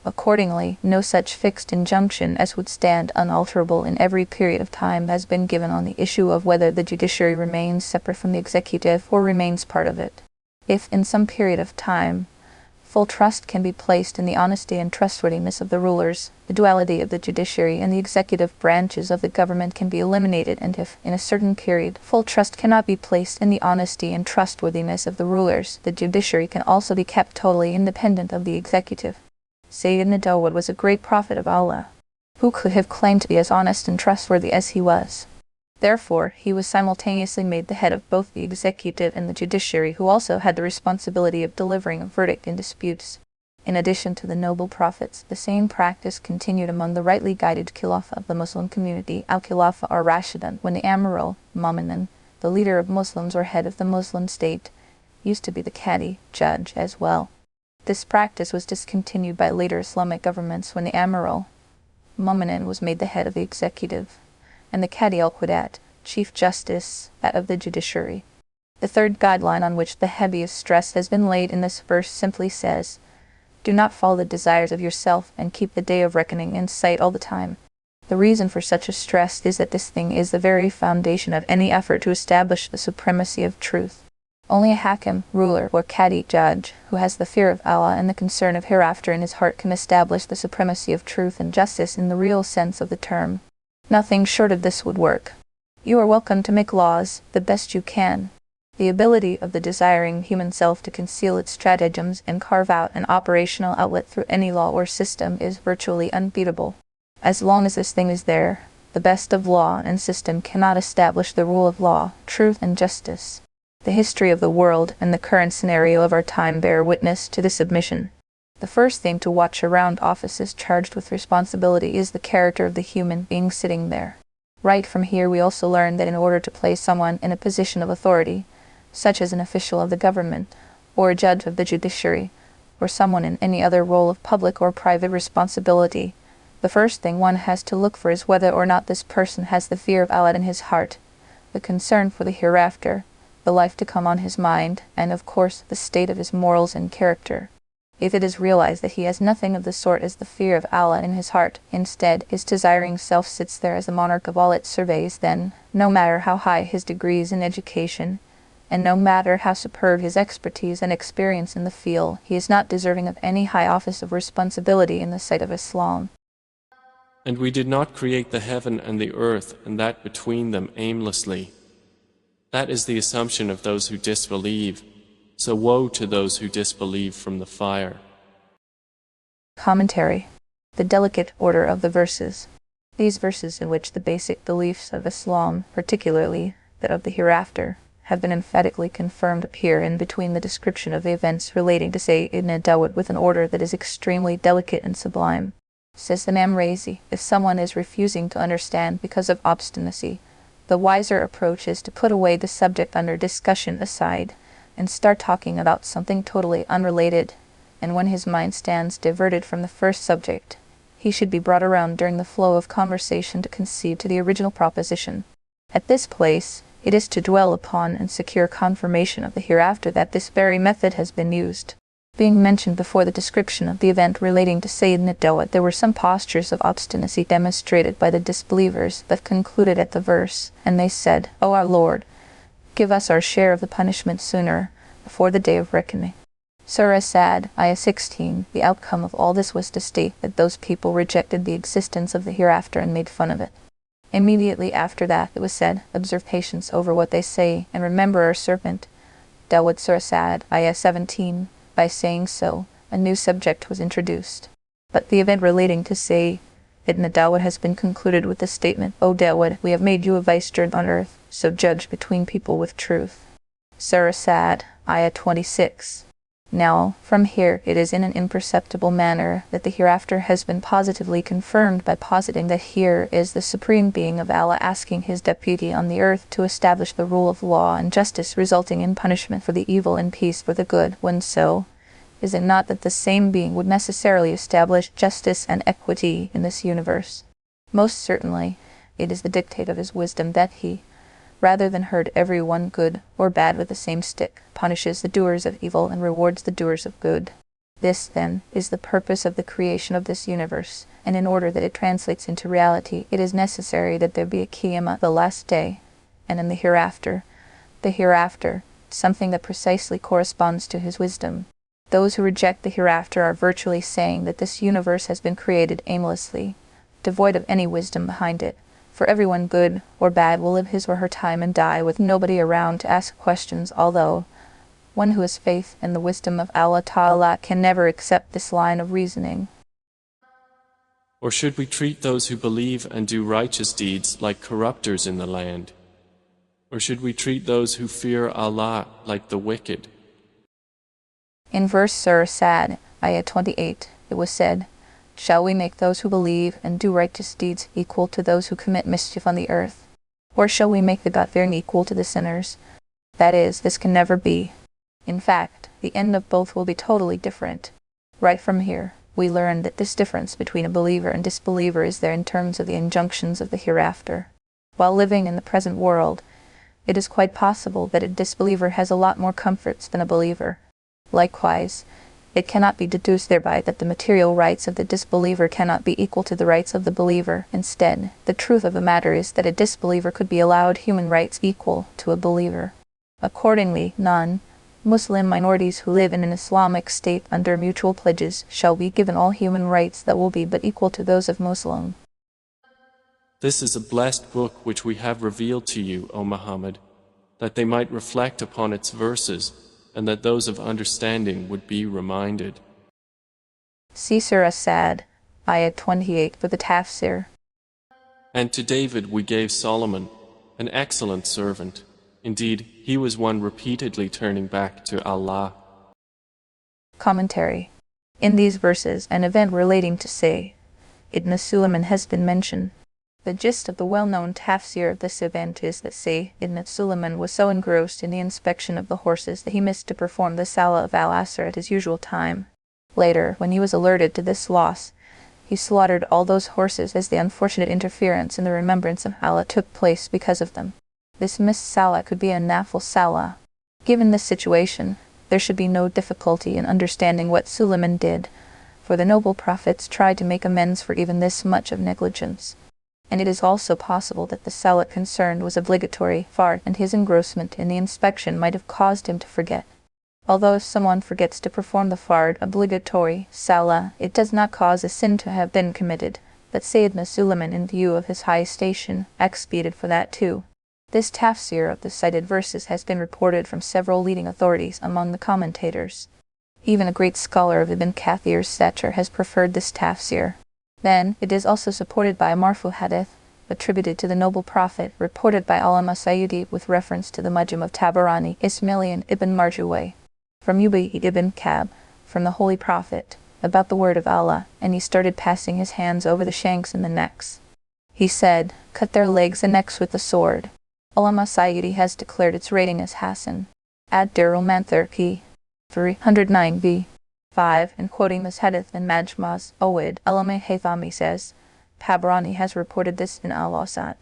Accordingly, no such fixed injunction as would stand unalterable in every period of time has been given on the issue of whether the judiciary remains separate from the executive or remains part of it. If, in some period of time, full trust can be placed in the honesty and trustworthiness of the rulers, the duality of the judiciary and the executive branches of the government can be eliminated, and if, in a certain period, full trust cannot be placed in the honesty and trustworthiness of the rulers, the judiciary can also be kept totally independent of the executive. Sayyidina Dawud was a great prophet of Allah. Who could have claimed to be as honest and trustworthy as he was? Therefore, he was simultaneously made the head of both the executive and the judiciary, who also had the responsibility of delivering a verdict in disputes. In addition to the noble prophets, the same practice continued among the rightly guided Khilafah of the Muslim community, Al-Khilafah or Rashidan, when the Amir Mu'minin, the leader of Muslims or head of the Muslim state, used to be the Qadi, judge, as well. This practice was discontinued by later Islamic governments when the Amir Mu'minin was made the head of the executive, and the Qadi al-Qudat, chief justice, that of the judiciary. The third guideline on which the heaviest stress has been laid in this verse simply says, "Do not follow the desires of yourself and keep the day of reckoning in sight all the time." The reason for such a stress is that this thing is the very foundation of any effort to establish the supremacy of truth. Only a hakim, ruler, or Qadi, judge, who has the fear of Allah and the concern of hereafter in his heart can establish the supremacy of truth and justice in the real sense of the term. Nothing short of this would work. You are welcome to make laws, the best you can. The ability of the desiring human self to conceal its stratagems and carve out an operational outlet through any law or system is virtually unbeatable. As long as this thing is there, the best of law and system cannot establish the rule of law, truth, and justice. The history of the world and the current scenario of our time bear witness to this admission. The first thing to watch around offices charged with responsibility is the character of the human being sitting there. Right from here we also learn that in order to place someone in a position of authority, such as an official of the government, or a judge of the judiciary, or someone in any other role of public or private responsibility, the first thing one has to look for is whether or not this person has the fear of Allah in his heart, the concern for the hereafter, the life to come on his mind, and of course the state of his morals and character. If it is realized that he has nothing of the sort as the fear of Allah in his heart, instead his desiring self sits there as the monarch of all it surveys, then, no matter how high his degrees in education, and no matter how superb his expertise and experience in the field, he is not deserving of any high office of responsibility in the sight of Islam. And we did not create the heaven and the earth and that between them aimlessly. That is the assumption of those who disbelieve, so woe to those who disbelieve from the fire. Commentary. The delicate order of the verses. These verses, in which the basic beliefs of Islam, particularly that of the hereafter, have been emphatically confirmed, appear in between the description of the events relating to Sayyidina Dawud with an order that is extremely delicate and sublime. Says Imam Razi, if someone is refusing to understand because of obstinacy, the wiser approach is to put away the subject under discussion aside and start talking about something totally unrelated, and when his mind stands diverted from the first subject, he should be brought around during the flow of conversation to concede to the original proposition. At this place, it is to dwell upon and secure confirmation of the hereafter that this very method has been used. Being mentioned before the description of the event relating to Sayyidina Dawud, there were some postures of obstinacy demonstrated by the disbelievers that concluded at the verse, and they said, "O our Lord, give us our share of the punishment sooner, before the day of reckoning." Surah Sad, Ayah 16, the outcome of all this was to state that those people rejected the existence of the hereafter and made fun of it. Immediately after that it was said, "Observe patience over what they say, and remember our servant Dawud." Surah Sad, Ayah 17, by by saying so, a new subject was introduced. But the event relating to Sayyidina Dawud has been concluded with the statement, O Dawud, we have made you a vicegerent on earth, so judge between people with truth. Surah Sad, Ayah 26. Now, from here, it is in an imperceptible manner that the hereafter has been positively confirmed by positing that here is the Supreme Being of Allah asking His deputy on the earth to establish the rule of law and justice resulting in punishment for the evil and peace for the good. When so, is it not that the same being would necessarily establish justice and equity in this universe? Most certainly, it is the dictate of His wisdom that He, rather than hurt every one good or bad with the same stick, punishes the doers of evil and rewards the doers of good. This, then, is the purpose of the creation of this universe, and in order that it translates into reality, it is necessary that there be a Qiyamah, the last day, and in the hereafter, something that precisely corresponds to His wisdom. Those who reject the hereafter are virtually saying that this universe has been created aimlessly, devoid of any wisdom behind it. For everyone good or bad will live his or her time and die with nobody around to ask questions, although one who has faith in the wisdom of Allah Ta'ala can never accept this line of reasoning. Or should we treat those who believe and do righteous deeds like corruptors in the land? Or should we treat those who fear Allah like the wicked? In verse Surah Sad, Ayah 28, it was said, Shall we make those who believe and do righteous deeds equal to those who commit mischief on the earth? Or shall we make the God-fearing equal to the sinners? That is, this can never be. In fact, the end of both will be totally different. Right from here, we learn that this difference between a believer and disbeliever is there in terms of the injunctions of the hereafter. While living in the present world, it is quite possible that a disbeliever has a lot more comforts than a believer. Likewise, it cannot be deduced thereby that the material rights of the disbeliever cannot be equal to the rights of the believer. Instead, the truth of the matter is that a disbeliever could be allowed human rights equal to a believer. Accordingly, non-Muslim minorities who live in an Islamic state under mutual pledges shall be given all human rights that will be but equal to those of Muslim. This is a blessed book which we have revealed to you, O Muhammad, that they might reflect upon its verses, and that those of understanding would be reminded. See Surah Sad, Ayah 28 for the Tafsir. And to David we gave Solomon, an excellent servant. Indeed, he was one repeatedly turning back to Allah. Commentary. In these verses, an event relating to Sayyidina Sulaiman has been mentioned. The gist of the well-known tafsir of this event is that Sayyidina Sulaiman was so engrossed in the inspection of the horses that he missed to perform the Salah of Al-Asr at his usual time. Later, when he was alerted to this loss, he slaughtered all those horses as the unfortunate interference in the remembrance of Allah took place because of them. This missed Salah could be a Nafil Salah. Given this situation, there should be no difficulty in understanding what Sulaiman did, for the noble prophets tried to make amends for even this much of negligence. And it is also possible that the salat concerned was obligatory fard, and his engrossment in the inspection might have caused him to forget. Although if someone forgets to perform the fard obligatory salah, it does not cause a sin to have been committed, but Sayyidina Sulaiman, in view of his high station, expiated for that too. This tafsir of the cited verses has been reported from several leading authorities among the commentators. Even a great scholar of Ibn Kathir's stature has preferred this tafsir. Then, it is also supported by a marfu hadith, attributed to the noble prophet, reported by Allama Sayyidi with reference to the Mujam of Tabarani, Ismailian ibn Marjuway, from Ubay ibn Kab, from the Holy Prophet, about the word of Allah, and he started passing his hands over the shanks and the necks. He said, cut their legs and necks with the sword. Allama Sayyidi has declared its rating as Hasan. Ad-Dirul Manthur p. 309 v. 5, and quoting this hadith in Majmas Owid, Allama Haythami says, Tabarani has reported this in Al-Awsat.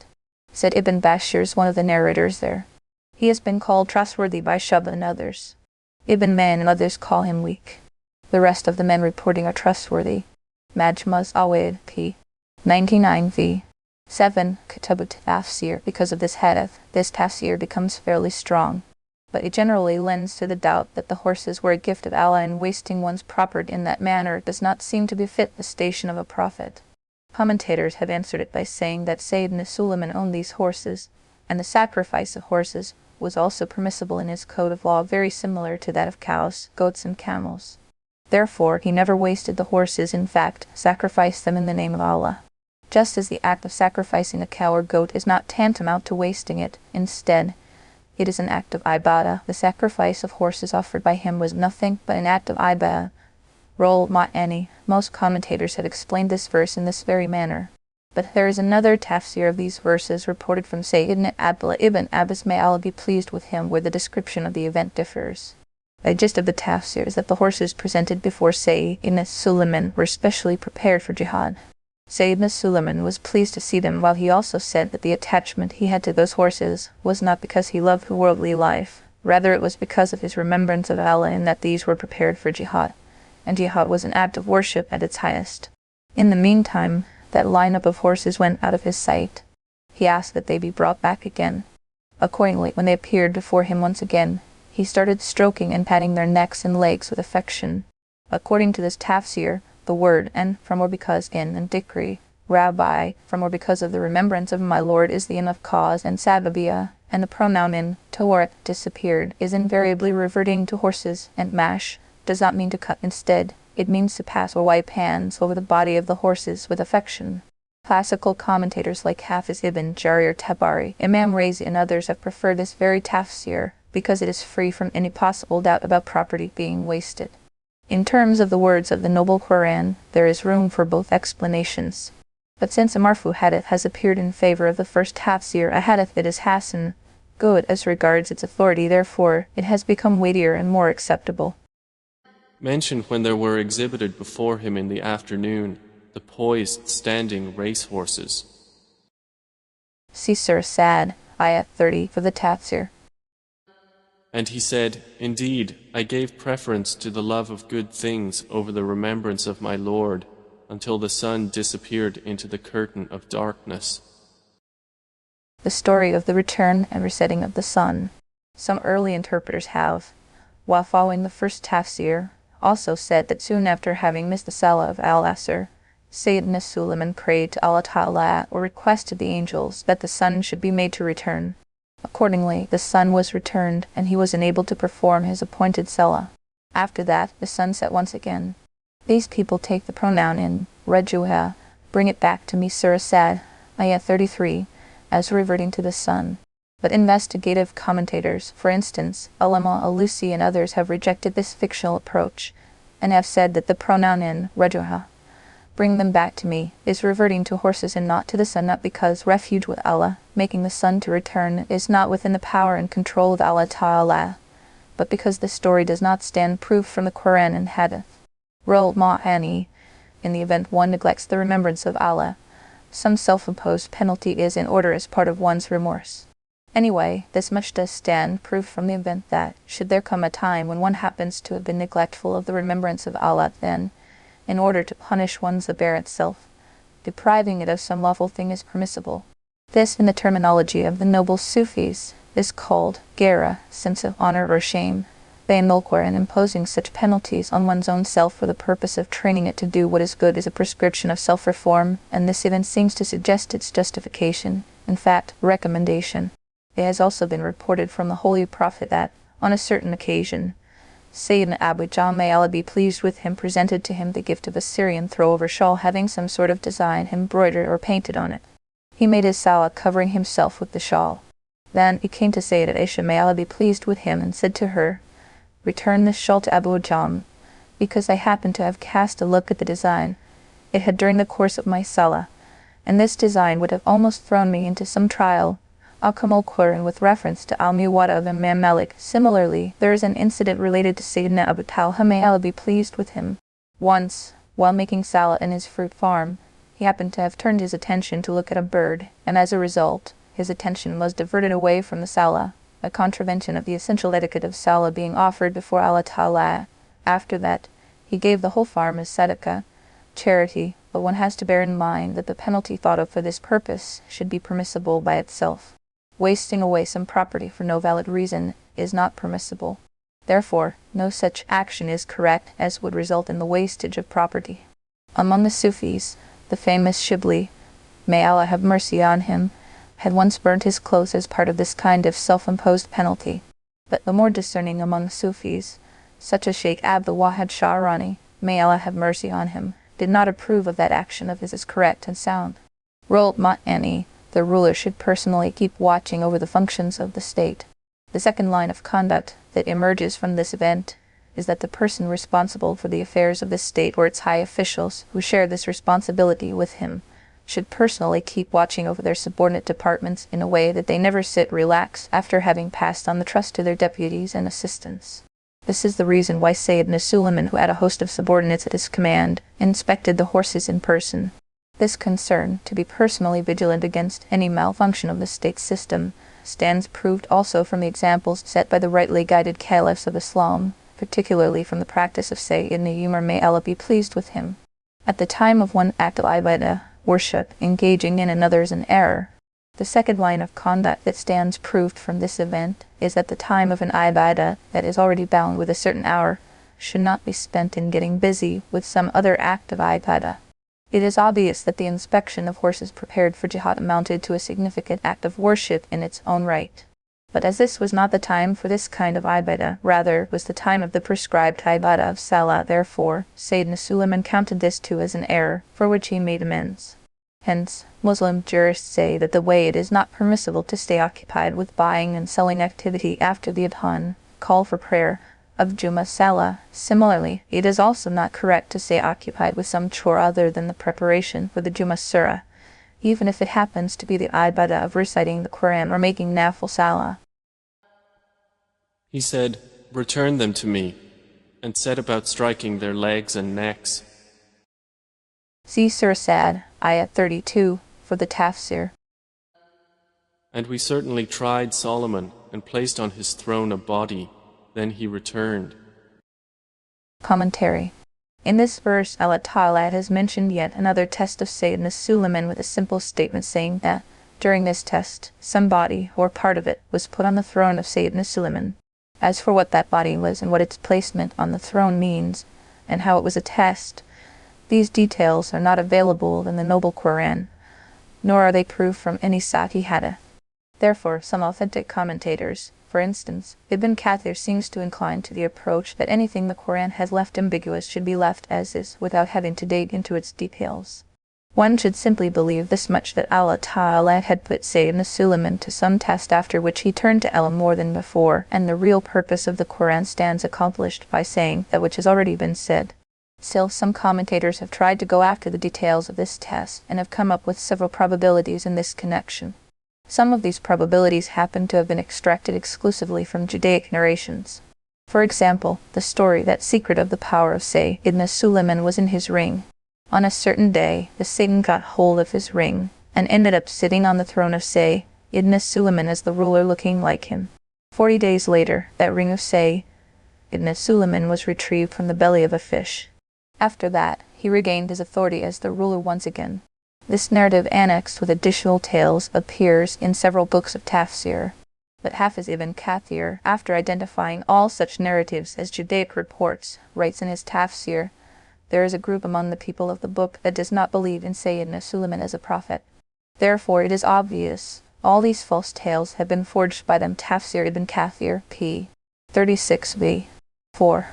Said Ibn Bashir, one of the narrators there. He has been called trustworthy by Shub and others. Ibn Man and others call him weak. The rest of the men reporting are trustworthy. Majmas Awid p. 99 v. 7, Kitabut Tafsir. Because of this hadith, this tafsir becomes fairly strong. But it generally lends to the doubt that the horses were a gift of Allah, and wasting one's property in that manner does not seem to befit the station of a prophet. Commentators have answered it by saying that Sayyidina Sulaiman owned these horses, and the sacrifice of horses was also permissible in his code of law, very similar to that of cows, goats, and camels. Therefore, he never wasted the horses, in fact, sacrificed them in the name of Allah. Just as the act of sacrificing a cow or goat is not tantamount to wasting it, instead, it is an act of ibadah. The sacrifice of horses offered by him was nothing but an act of ibadah. Rol Ma'ani. Most commentators have explained this verse in this very manner. But there is another tafsir of these verses reported from Sayyidina Abdullah ibn Abbas, may Allah be pleased with him, where the description of the event differs. The gist of the tafsir is that the horses presented before Sayyidina Suleiman were specially prepared for jihad. Sayyidina Suleiman was pleased to see them, while he also said that the attachment he had to those horses was not because he loved worldly life, rather it was because of his remembrance of Allah, in that these were prepared for jihad, and jihad was an act of worship at its highest. In the meantime, that lineup of horses went out of his sight. He asked that they be brought back again. Accordingly, when they appeared before him once again, he started stroking and patting their necks and legs with affection. According to this tafsir, the word "and" from or because in and dikri, rabbi from or because of the remembrance of my Lord is the enough cause, and sababiyah, and the pronoun in, tawart, disappeared, is invariably reverting to horses, and mash does not mean to cut. Instead, it means to pass or wipe hands over the body of the horses with affection. Classical commentators like Hafiz ibn Jarir Tabari, Imam Razi, and others have preferred this very tafsir because it is free from any possible doubt about property being wasted. In terms of the words of the Noble Quran, there is room for both explanations. But since a marfu hadith has appeared in favor of the first tafsir, a hadith that is hasan, good as regards its authority, therefore it has become weightier and more acceptable. Mentioned when there were exhibited before him in the afternoon the poised standing racehorses. See Surah Sad, ayat 30 for the tafsir. And he said, Indeed, I gave preference to the love of good things over the remembrance of my Lord, until the sun disappeared into the curtain of darkness. The story of the return and resetting of the sun. Some early interpreters have, while following the first tafsir, also said that soon after having missed the Salah of Al-Asr, Sayyidina Suleiman prayed to Allah Ta'ala or requested the angels that the sun should be made to return. Accordingly, the sun was returned, and he was enabled to perform his appointed Salah. After that, the sun set once again. These people take the pronoun in, Rejuha, bring it back to me, Surah Sad, ayat 33, as reverting to the sun. But investigative commentators, for instance, Ulama al-Lusi and others, have rejected this fictional approach, and have said that the pronoun in, Rejuha, bring them back to me, is reverting to horses and not to the sun, not because refuge with Allah, making the sun to return, is not within the power and control of Allah Ta'ala, but because the story does not stand proof from the Quran and Hadith. Rol Ma'ani. In the event one neglects the remembrance of Allah, some self-imposed penalty is in order as part of one's remorse. Anyway, this much does stand proof from the event that, should there come a time when one happens to have been neglectful of the remembrance of Allah, then, in order to punish one's aberrant self, depriving it of some lawful thing is permissible. This, in the terminology of the noble Sufis, is called gera, sense of honor or shame. They Multilingual, and imposing such penalties on one's own self for the purpose of training it to do what is good is a prescription of self-reform, and this even seems to suggest its justification, in fact, recommendation. It has also been reported from the Holy Prophet that, on a certain occasion, Sayyidina Abu Jahl, may Allah be pleased with him, presented to him the gift of a Syrian throw-over shawl having some sort of design embroidered or painted on it. He made his salah covering himself with the shawl. Then he came to Sayyidat Aisha, may Allah be pleased with him, and said to her, Return this shawl to Abu Jahl, because I happened to have cast a look at the design it had during the course of my salah, and this design would have almost thrown me into some trial. Al-Mukhtasar, with reference to Al-Muwatta of Imam Malik. Similarly, there is an incident related to Sayyidina Abu Talha, may Allah be pleased with him. Once, while making salah in his fruit farm, he happened to have turned his attention to look at a bird, and as a result, his attention was diverted away from the salah, a contravention of the essential etiquette of salah being offered before Allah Ta'ala. After that, he gave the whole farm as sadaqah, charity, but one has to bear in mind that the penalty thought of for this purpose should be permissible by itself. Wasting away some property for no valid reason is not permissible. Therefore, no such action is correct as would result in the wastage of property. Among the Sufis, the famous Shibli, may Allah have mercy on him, had once burnt his clothes as part of this kind of self-imposed penalty. But the more discerning among Sufis, such as Sheikh Abdul Wahid Sha'rani, may Allah have mercy on him, did not approve of that action of his as correct and sound. Rule Ma'ani, the ruler should personally keep watching over the functions of the state. The second line of conduct that emerges from this event is that the person responsible for the affairs of the state or its high officials who share this responsibility with him should personally keep watching over their subordinate departments in a way that they never sit relaxed after having passed on the trust to their deputies and assistants. This is the reason why Sayyidina Suleiman, who had a host of subordinates at his command, inspected the horses in person. This concern, to be personally vigilant against any malfunction of the state system, stands proved also from the examples set by the rightly guided caliphs of Islam, particularly from the practice of Sayyidina Umar, may Allah be pleased with him. At the time of one act of ibadah, worship, engaging in another's an error. The second line of conduct that stands proved from this event is that the time of an ibadah that is already bound with a certain hour should not be spent in getting busy with some other act of ibadah. It is obvious that the inspection of horses prepared for jihad amounted to a significant act of worship in its own right. But as this was not the time for this kind of ibadah, rather was the time of the prescribed ibadah of salah, therefore, Sayyidina Suleiman counted this too as an error, for which he made amends. Hence, Muslim jurists say that the way it is not permissible to stay occupied with buying and selling activity after the adhan, call for prayer, of Jummah Salah. Similarly, it is also not correct to stay occupied with some chore other than the preparation for the Jummah Surah, even if it happens to be the ibadah of reciting the Quran or making nafil salah. He said, "Return them to me," and set about striking their legs and necks. See Surah Sad, Ayat 32, for the Tafsir. And we certainly tried Solomon and placed on his throne a body, then he returned. Commentary. In this verse, Allah Ta'ala has mentioned yet another test of Sayyidina Suleiman with a simple statement saying that, during this test, some body, or part of it, was put on the throne of Sayyidina Suleiman. As for what that body was and what its placement on the throne means, and how it was a test, these details are not available in the Noble Quran, nor are they proof from any Sahih Hadith. Therefore, some authentic commentators, for instance, Ibn Kathir, seems to incline to the approach that anything the Quran has left ambiguous should be left as is, without having to date into its details. One should simply believe this much, that Allah Ta'ala had put Sayyidina Suleiman to some test after which he turned to Allah more than before, and the real purpose of the Quran stands accomplished by saying that which has already been said. Still, some commentators have tried to go after the details of this test, and have come up with several probabilities in this connection. Some of these probabilities happen to have been extracted exclusively from Judaic narrations. For example, the story that secret of the power of Sayyidina Suleiman was in his ring. On a certain day, the Satan got hold of his ring, and ended up sitting on the throne of Sayyidina Suleiman as the ruler looking like him. 40 days later, that ring of Sayyidina Suleiman was retrieved from the belly of a fish. After that, he regained his authority as the ruler once again. This narrative, annexed with additional tales, appears in several books of Tafsir. But Hafiz ibn Kathir, after identifying all such narratives as Judaic reports, writes in his Tafsir, "There is a group among the people of the book that does not believe in Sayyidina Suleiman as a prophet. Therefore it is obvious all these false tales have been forged by them." Tafsir ibn Kathir, p. 36b. 4.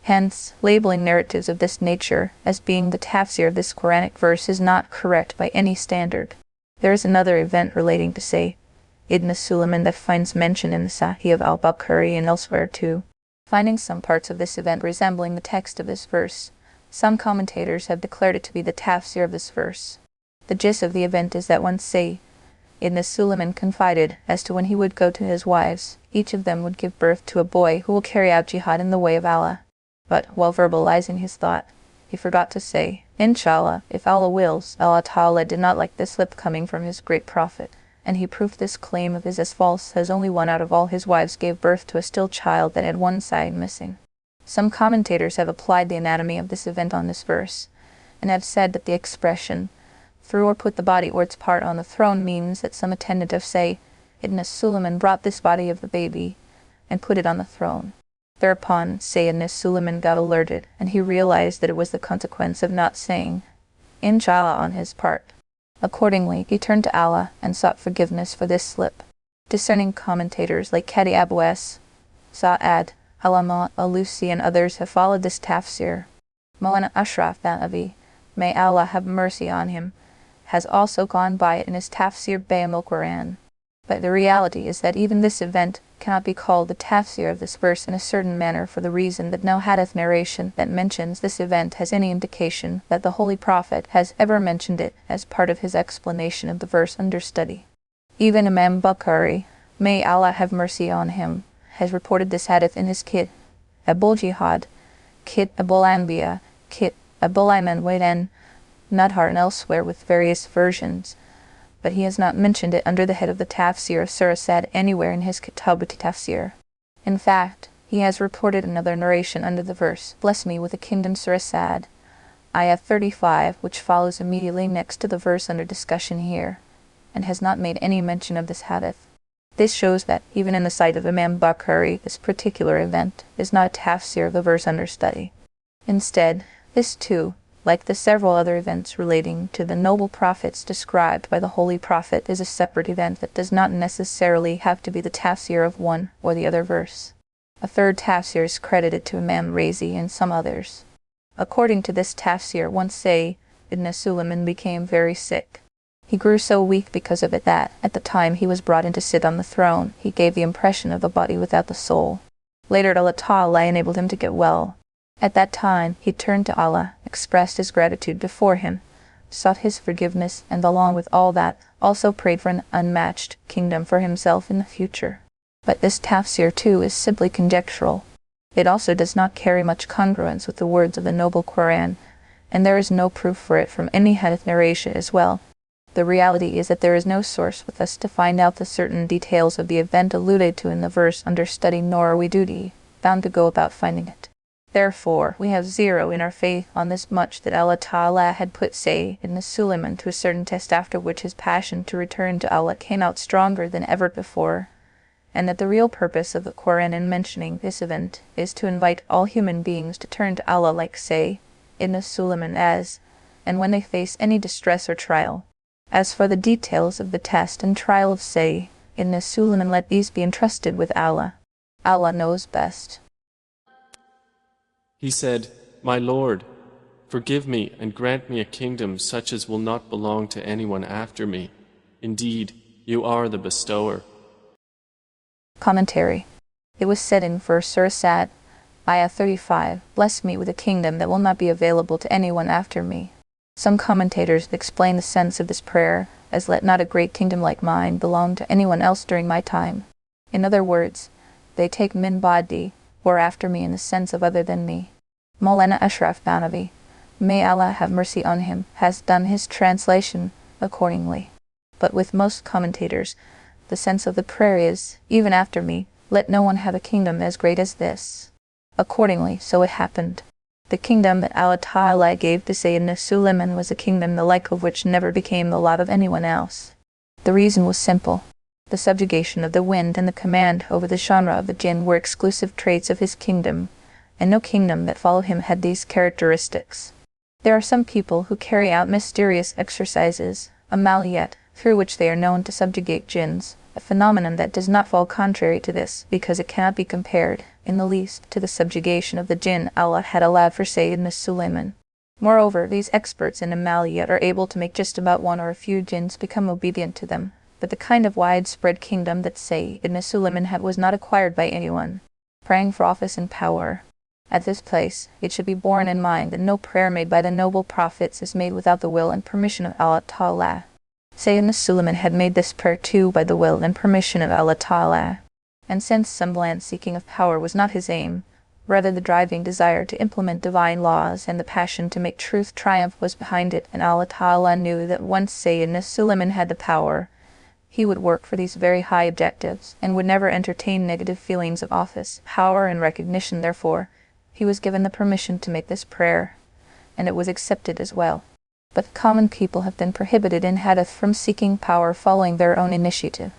Hence, labeling narratives of this nature as being the tafsir of this Quranic verse is not correct by any standard. There is another event relating to Sayyidina Suleiman that finds mention in the Sahih of al-Bukhari and elsewhere too. Finding some parts of this event resembling the text of this verse, some commentators have declared it to be the tafsir of this verse. The gist of the event is that once Sayyidina Suleiman confided as to when he would go to his wives, each of them would give birth to a boy who will carry out jihad in the way of Allah. But, while verbalizing his thought, he forgot to say, "Inshallah, if Allah wills." Allah Ta'ala did not like this slip coming from his great prophet, and he proved this claim of his as false as only one out of all his wives gave birth to a still child that had one side missing. Some commentators have applied the anatomy of this event on this verse, and have said that the expression, "threw or put the body or its part on the throne," means that some attendant of Sayyidina Suleiman brought this body of the baby and put it on the throne. Thereupon, Sayyidina Suleiman got alerted, and he realized that it was the consequence of not saying Inshallah on his part. Accordingly, he turned to Allah and sought forgiveness for this slip. Discerning commentators like Qadi Abu Sa'ad, Allama Alusi and others have followed this tafsir. Maulana Ashraf Thanavi, may Allah have mercy on him, has also gone by it in his Tafsir of Maarif-ul-Qur'an. But the reality is that even this event cannot be called the tafsir of this verse in a certain manner for the reason that no hadith narration that mentions this event has any indication that the Holy Prophet has ever mentioned it as part of his explanation of the verse under study. Even Imam Bukhari, may Allah have mercy on him, has reported this hadith in his Kit Abul Jihad, Kit Abul Anbiya, Kit Abul Ayman Waidan, Nadhar and elsewhere with various versions, but he has not mentioned it under the head of the tafsir of Surah Sad anywhere in his Kitab Tafsir. In fact, he has reported another narration under the verse, "Bless me with a kingdom," Surah Sad, Ayah 35, which follows immediately next to the verse under discussion here, and has not made any mention of this hadith. This shows that, even in the sight of Imam Bukhari, this particular event is not a tafsir of the verse under study. Instead, this too, like the several other events relating to the noble prophets described by the Holy Prophet, is a separate event that does not necessarily have to be the tafsir of one or the other verse. A third tafsir is credited to Imam Razi and some others. According to this tafsir, once say, Ibn Sulayman became very sick. He grew so weak because of it that, at the time he was brought in to sit on the throne, he gave the impression of the body without the soul. Later Allah Ta'ala enabled him to get well. At that time, he turned to Allah, expressed his gratitude before him, sought his forgiveness, and along with all that, also prayed for an unmatched kingdom for himself in the future. But this tafsir too is simply conjectural. It also does not carry much congruence with the words of the noble Qur'an, and there is no proof for it from any hadith narration as well. The reality is that there is no source with us to find out the certain details of the event alluded to in the verse under study, nor are we bound to go about finding it. Therefore, we have zero in our faith on this much, that Allah Ta'ala had put Sayyid ibn Sulayman to a certain test, after which his passion to return to Allah came out stronger than ever before, and that the real purpose of the Qur'an in mentioning this event is to invite all human beings to turn to Allah like Sayyid ibn Sulayman as, and when they face any distress or trial. As for the details of the test and trial of Sayyid ibn Sulayman, let these be entrusted with Allah. Allah knows best. He said, "My Lord, forgive me and grant me a kingdom such as will not belong to anyone after me. Indeed, you are the bestower." Commentary. It was said in verse Surah Sad, Ayah 35, "Bless me with a kingdom that will not be available to anyone after me." Some commentators explain the sense of this prayer as, "Let not a great kingdom like mine belong to anyone else during my time." In other words, they take min ba'di, or after me, in the sense of other than me. Maulana Ashraf Thanavi, may Allah have mercy on him, has done his translation accordingly. But with most commentators, the sense of the prayer is, "Even after me, let no one have a kingdom as great as this." Accordingly, so it happened. The kingdom that Allah Ta'ala gave to Sayyidina Sulayman was a kingdom the like of which never became the lot of anyone else. The reason was simple. The subjugation of the wind and the command over the genre of the jinn were exclusive traits of his kingdom, and no kingdom that followed him had these characteristics. There are some people who carry out mysterious exercises, amaliyat, through which they are known to subjugate jinns, a phenomenon that does not fall contrary to this, because it cannot be compared, in the least, to the subjugation of the jinn Allah had allowed for Sayyidina Sulayman. Moreover, these experts in amaliyat are able to make just about one or a few jinns become obedient to them, but the kind of widespread kingdom that Sayyidina Sulayman had was not acquired by anyone praying for office and power. At this place, it should be borne in mind that no prayer made by the noble prophets is made without the will and permission of Allah Ta'ala. Sayyidina Sulayman had made this prayer too by the will and permission of Allah Ta'ala. And since semblance seeking of power was not his aim, rather the driving desire to implement divine laws and the passion to make truth triumph was behind it, and Allah Ta'ala knew that once Sayyidina Sulayman had the power, he would work for these very high objectives, and would never entertain negative feelings of office, power, and recognition. Therefore, he was given the permission to make this prayer, and it was accepted as well. But common people have been prohibited in hadith from seeking power following their own initiative.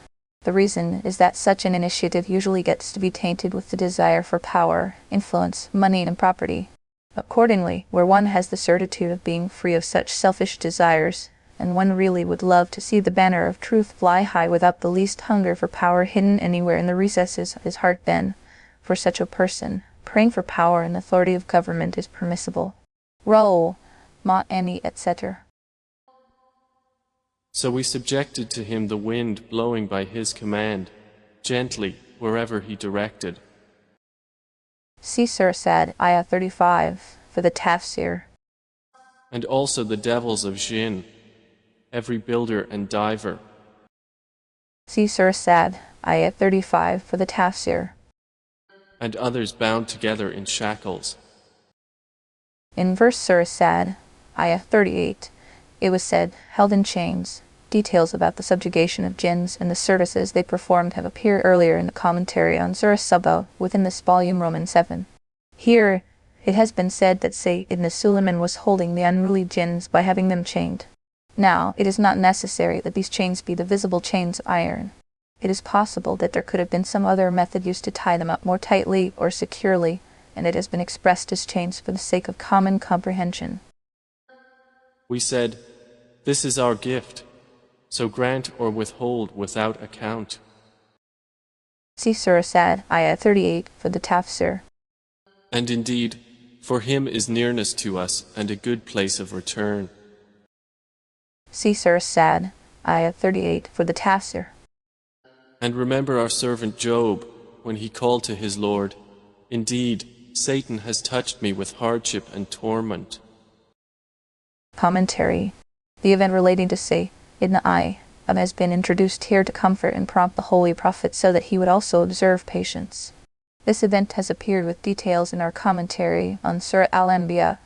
The reason is that such an initiative usually gets to be tainted with the desire for power, influence, money, and property. Accordingly, where one has the certitude of being free of such selfish desires, and one really would love to see the banner of truth fly high without the least hunger for power hidden anywhere in the recesses of his heart. Then, for such a person, praying for power and authority of government is permissible. Raoul, Ma Annie, etc. So we subjected to him the wind blowing by his command, gently wherever he directed. See Surah Sad, Ayah 35, for the Tafsir. And also the devils of Jinn, every builder and diver. See Surah Sad, Ayah 35, for the Tafsir. And others bound together in shackles. In verse Surah Sad, Ayah 38, it was said, held in chains. Details about the subjugation of jinns and the services they performed have appeared earlier in the commentary on Surah Sabah within this volume Roman 7. Here, it has been said that Sayyid ibn Suleiman was holding the unruly jinns by having them chained. Now, it is not necessary that these chains be the visible chains of iron. It is possible that there could have been some other method used to tie them up more tightly or securely, and it has been expressed as chains for the sake of common comprehension. We said, "This is our gift, so grant or withhold without account." See Surah Sad, Ayah 38, for the Tafsir. And indeed, for him is nearness to us and a good place of return. See Surah Sad, Ayah 38, for the Tafsir. And remember our servant Job, when he called to his Lord, "Indeed, Satan has touched me with hardship and torment." Commentary. The event relating to Sayyid ibn has been introduced here to comfort and prompt the Holy Prophet so that he would also observe patience. This event has appeared with details in our commentary on Surah Al-Anbiya,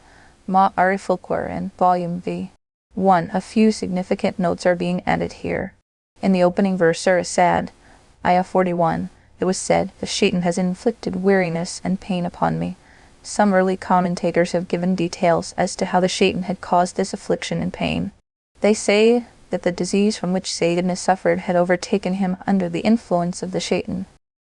Maarif-ul-Qur'an, Volume V. 1. A few significant notes are being added here. In the opening verse Surah Sad, Ayah 41, it was said, "The Shaitan has inflicted weariness and pain upon me." Some early commentators have given details as to how the Shaitan had caused this affliction and pain. They say that the disease from which Sayyidina suffered had overtaken him under the influence of the Shaitan.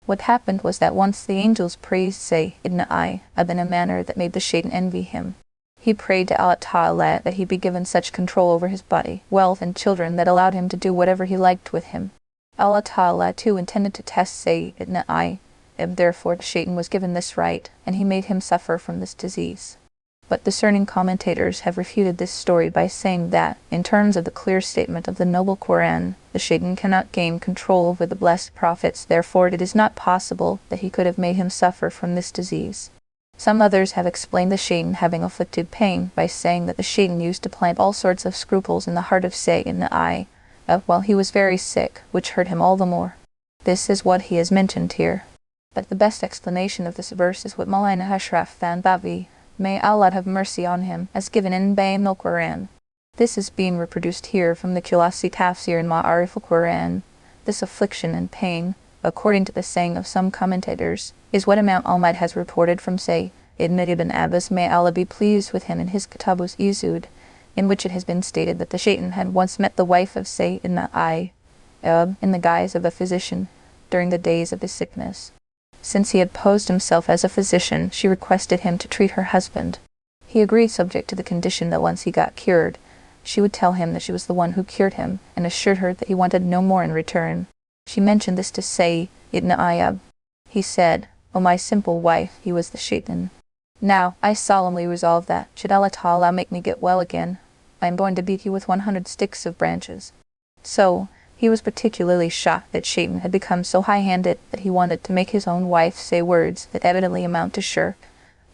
What happened was that once the angels praised Sayyidina in a manner that made the Shaitan envy him. He prayed to Allah Ta'ala that he be given such control over his body, wealth, and children that allowed him to do whatever he liked with him. Allah Ta'ala too intended to test Sayyidina therefore the Shaitan was given this right, and he made him suffer from this disease. But discerning commentators have refuted this story by saying that, in terms of the clear statement of the Noble Qur'an, the Shaitan cannot gain control over the blessed prophets, therefore it is not possible that he could have made him suffer from this disease. Some others have explained the Shaitan having afflicted pain by saying that the Shaitan used to plant all sorts of scruples in the heart of Sayyidina while he was very sick, which hurt him all the more. This is what he has mentioned here. But the best explanation of this verse is what Maulana Ashraf Thanbavi, may Allah have mercy on him, has given in Bayn al-Quran. This is being reproduced here from the Kulasi Tafsir in Maarif-ul-Qur'an. This affliction and pain, according to the saying of some commentators, is what Imam Ahmad has reported from Sayyid ibn Abbas, may Allah be pleased with him, in his Kitabus Izud, in which it has been stated that the Shaitan had once met the wife of Sayyidina in the guise of a physician during the days of his sickness. Since he had posed himself as a physician, she requested him to treat her husband. He agreed subject to the condition that once he got cured, she would tell him that she was the one who cured him, and assured her that he wanted no more in return. She mentioned this to Sayyid ibn He said, "O my simple wife," he was the Shaitan, "now I solemnly resolve that, should Allah Ta'ala make me get well again, I am going to beat you with 100 sticks of branches." So, he was particularly shocked that Shaitan had become so high-handed that he wanted to make his own wife say words that evidently amount to shirk,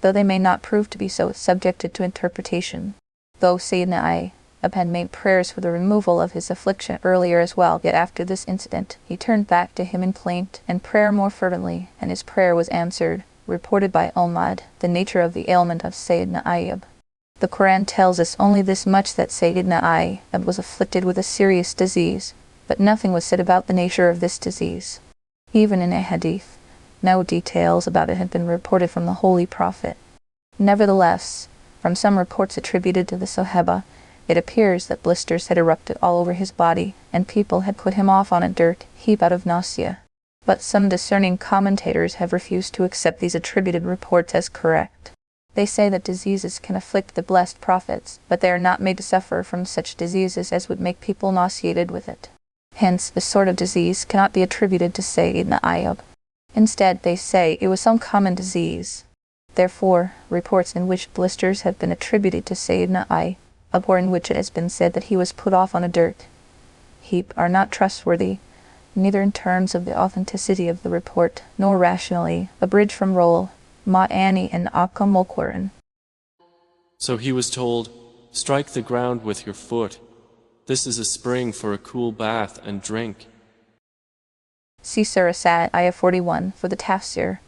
though they may not prove to be so, subjected to interpretation. Though Sayyidina had made prayers for the removal of his affliction earlier as well, yet after this incident, he turned back to him in plaint and prayer more fervently, and his prayer was answered, reported by Ahmad, the nature of the ailment of Sayyidina. The Quran tells us only this much, that Sayyidina was afflicted with a serious disease, but nothing was said about the nature of this disease. Even in a hadith, no details about it had been reported from the Holy Prophet. Nevertheless, from some reports attributed to the Sahaba, it appears that blisters had erupted all over his body, and people had put him off on a dirt heap out of nausea. But some discerning commentators have refused to accept these attributed reports as correct. They say that diseases can afflict the blessed prophets, but they are not made to suffer from such diseases as would make people nauseated with it. Hence, this sort of disease cannot be attributed to Sayyidina Ayyub. Instead, they say it was some common disease. Therefore, reports in which blisters have been attributed to Sayyidina Ayyub, or in which it has been said that he was put off on a dirt heap, are not trustworthy, neither in terms of the authenticity of the report, nor rationally. Abridged from Roll, Ma'ani and Al-Mukhtasar. So he was told, strike the ground with your foot. This is a spring for a cool bath and drink. See Surah Sad, Ayah 41, for the Tafsir.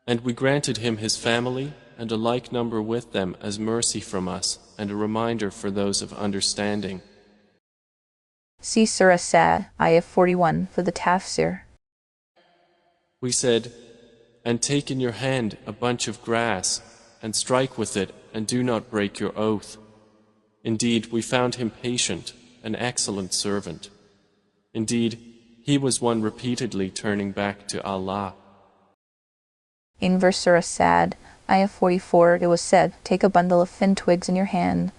And we granted him his family and a like number with them as mercy from us and a reminder for those of understanding. See Surah Sad, Ayah 41, for the Tafsir. We said, and take in your hand a bunch of grass and strike with it and do not break your oath. Indeed, we found him patient, an excellent servant. Indeed, he was one repeatedly turning back to Allah. In verse Surah Sad, Ayah 44, it was said, take a bundle of thin twigs in your hand.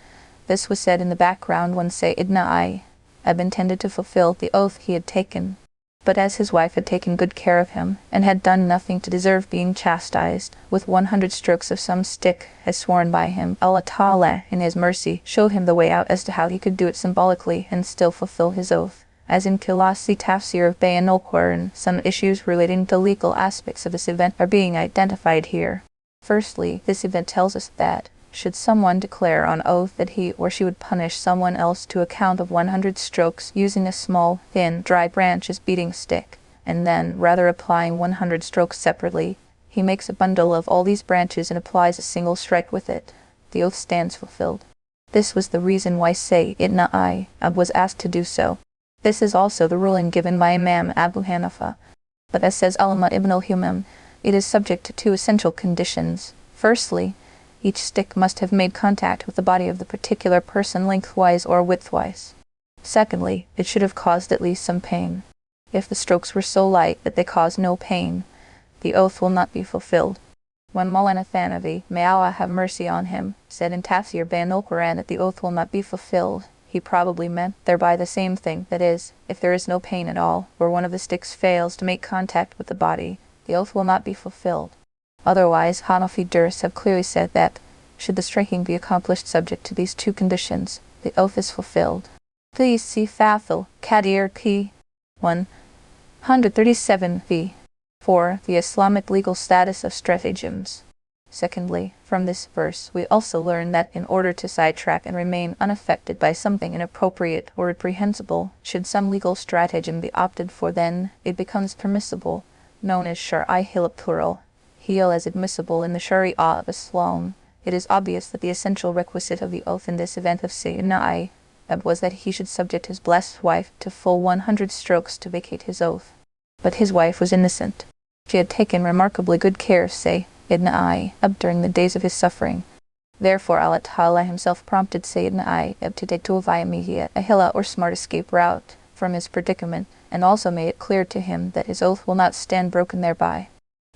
This was said in the background when Sayyidina Ayyub intended to fulfill the oath he had taken. But as his wife had taken good care of him, and had done nothing to deserve being chastised, with 100 strokes of some stick, as sworn by him, Allah Ta'ala, in His mercy, showed him the way out as to how he could do it symbolically and still fulfill his oath. As in Kilasi Tafsir of Maarif-ul-Qur'an, some issues relating to legal aspects of this event are being identified here. Firstly, this event tells us that, should someone declare on oath that he or she would punish someone else to a count of 100 strokes using a small, thin, dry branch as beating stick, and then, rather applying 100 strokes separately, he makes a bundle of all these branches and applies a single strike with it, the oath stands fulfilled. This was the reason why Sayyidina Ayyub was asked to do so. This is also the ruling given by Imam Abu Hanifa. But as says Allama ibn al-Humam, it is subject to two essential conditions. Firstly, each stick must have made contact with the body of the particular person lengthwise or widthwise. Secondly, it should have caused at least some pain. If the strokes were so light that they caused no pain, the oath will not be fulfilled. When Maulana Thanavi, may Allah have mercy on him, said in Tafsir of Maarif-ul-Qur'an that the oath will not be fulfilled, he probably meant thereby the same thing, that is, if there is no pain at all, or one of the sticks fails to make contact with the body, the oath will not be fulfilled. Otherwise, Hanafi jurists have clearly said that, should the striking be accomplished subject to these two conditions, the oath is fulfilled. Please see Fathul Qadir P. 137 v. 4. The Islamic legal status of stratagems. Secondly, from this verse we also learn that in order to sidetrack and remain unaffected by something inappropriate or reprehensible, should some legal stratagem be opted for, then it becomes permissible, known as Shar'i Hila plural, Hil as admissible in the Sharia of Islam. It is obvious that the essential requisite of the oath in this event of Sayyidina Ayyub was that he should subject his blessed wife to full 100 strokes to vacate his oath. But his wife was innocent. She had taken remarkably good care of Sayyidina Ayyub during the days of his suffering. Therefore Allah Ta'ala himself prompted Sayyidina Ayyub to take to a immediate, a hila or smart escape route from his predicament, and also made it clear to him that his oath will not stand broken thereby.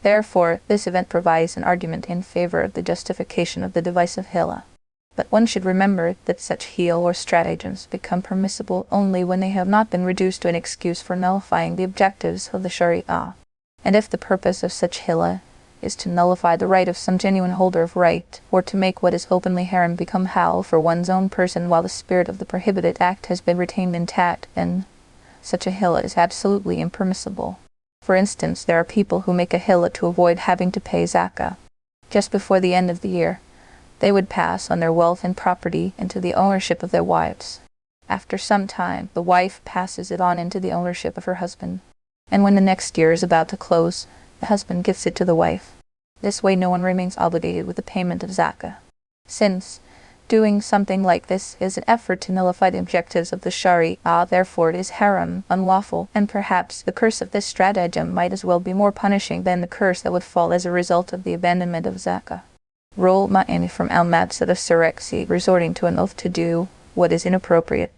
Therefore, this event provides an argument in favor of the justification of the device of hila. But one should remember that such heel or stratagems become permissible only when they have not been reduced to an excuse for nullifying the objectives of the Sharia. And if the purpose of such hila is to nullify the right of some genuine holder of right, or to make what is openly haram become halal for one's own person while the spirit of the prohibited act has been retained intact, then such a hila is absolutely impermissible. For instance, there are people who make a hila to avoid having to pay zakah. Just before the end of the year, they would pass on their wealth and property into the ownership of their wives. After some time, the wife passes it on into the ownership of her husband. And when the next year is about to close, the husband gives it to the wife. This way no one remains obligated with the payment of zakah. Since doing something like this is an effort to nullify the objectives of the Sharia, therefore it is haram, unlawful, and perhaps the curse of this stratagem might as well be more punishing than the curse that would fall as a result of the abandonment of zakah. Roll Ma'ani from Al-Mukhtasar of Surahs, resorting to an oath to do what is inappropriate.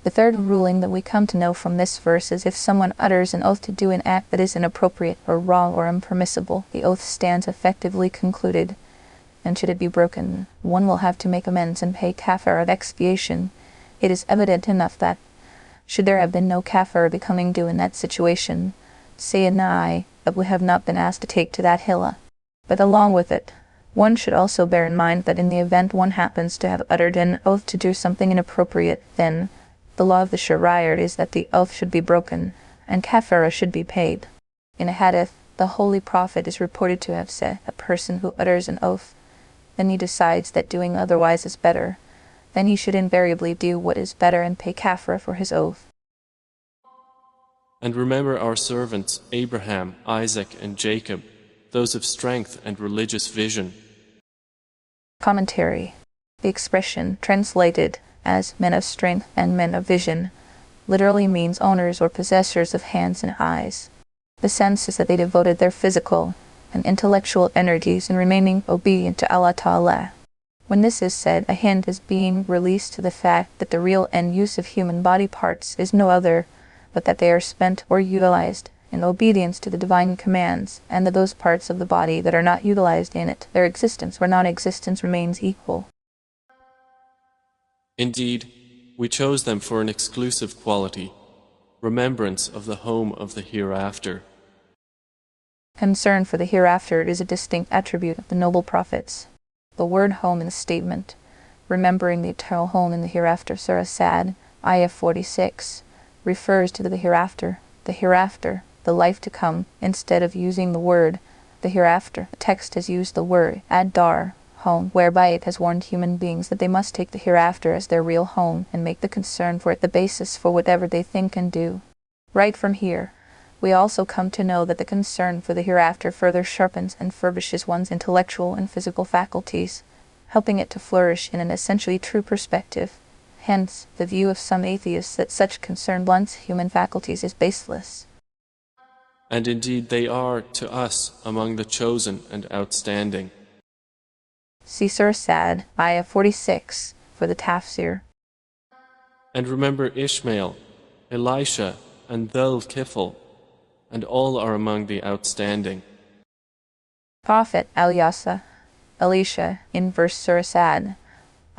The third ruling that we come to know from this verse is if someone utters an oath to do an act that is inappropriate or wrong or impermissible, the oath stands effectively concluded, and should it be broken, one will have to make amends and pay kafar of expiation. It is evident enough that, should there have been no kafar becoming due in that situation, Sayyidina I would have not been asked to take to that hillah. But along with it, one should also bear in mind that in the event one happens to have uttered an oath to do something inappropriate, then the law of the Shariah is that the oath should be broken, and kafara should be paid. In a hadith, the Holy Prophet is reported to have said, a person who utters an oath, then he decides that doing otherwise is better, then he should invariably do what is better and pay kafara for his oath. And remember our servants Abraham, Isaac, and Jacob, those of strength and religious vision. Commentary. The expression, translated as men of strength and men of vision, literally means owners or possessors of hands and eyes. The sense is that they devoted their physical and intellectual energies in remaining obedient to Allah Ta'ala. When this is said, a hint is being released to the fact that the real end use of human body parts is no other but that they are spent or utilized in obedience to the divine commands, and that those parts of the body that are not utilized in it, their existence or non-existence remains equal. Indeed, we chose them for an exclusive quality, remembrance of the home of the hereafter. Concern for the hereafter is a distinct attribute of the noble prophets. The word home in the statement, remembering the eternal home in the hereafter, Surah Sad, Ayah 46, refers to the hereafter, the life to come. Instead of using the word, the hereafter, the text has used the word, ad-dar, home, whereby it has warned human beings that they must take the hereafter as their real home and make the concern for it the basis for whatever they think and do. Right from here, we also come to know that the concern for the hereafter further sharpens and furbishes one's intellectual and physical faculties, helping it to flourish in an essentially true perspective. Hence, the view of some atheists that such concern blunts human faculties is baseless. And indeed they are, to us, among the chosen and outstanding. See Surah Sad, Ayah 46, for the Tafsir. And remember Ishmael, Elisha, and Dhul-Kifl, and all are among the outstanding. Prophet Elisha, in verse Surah Sad,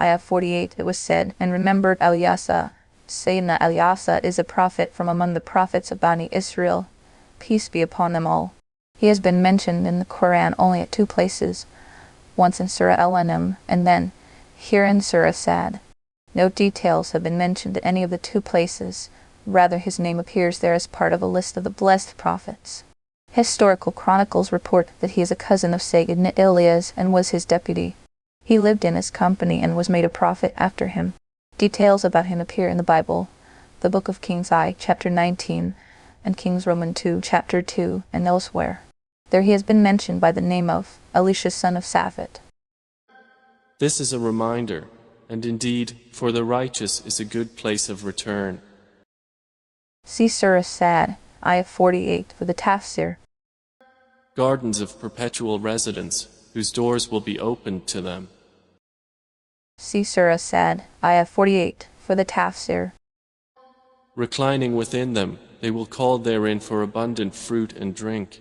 Ayah 48, it was said, and remembered Elisha. Sayyidina Elisha is a prophet from among the prophets of Bani Israel, peace be upon them all. He has been mentioned in the Quran only at 2 places, once in Surah Al-An'am, and then here in Surah Sad. No details have been mentioned at any of the 2 places, rather his name appears there as part of a list of the blessed prophets. Historical chronicles report that he is a cousin of Sayyidina Ilyas and was his deputy. He lived in his company and was made a prophet after him. Details about him appear in the Bible, the Book of Kings I, chapter 19, and Kings Roman 2, chapter 2, and elsewhere. There he has been mentioned by the name of Elisha son of Shaphat. This is a reminder, and indeed, for the righteous is a good place of return. See Surah Sad, Ayah 48, for the Tafsir. Gardens of perpetual residence, whose doors will be opened to them. See Surah Sad, Ayah 48, for the Tafsir. Reclining within them, they will call therein for abundant fruit and drink.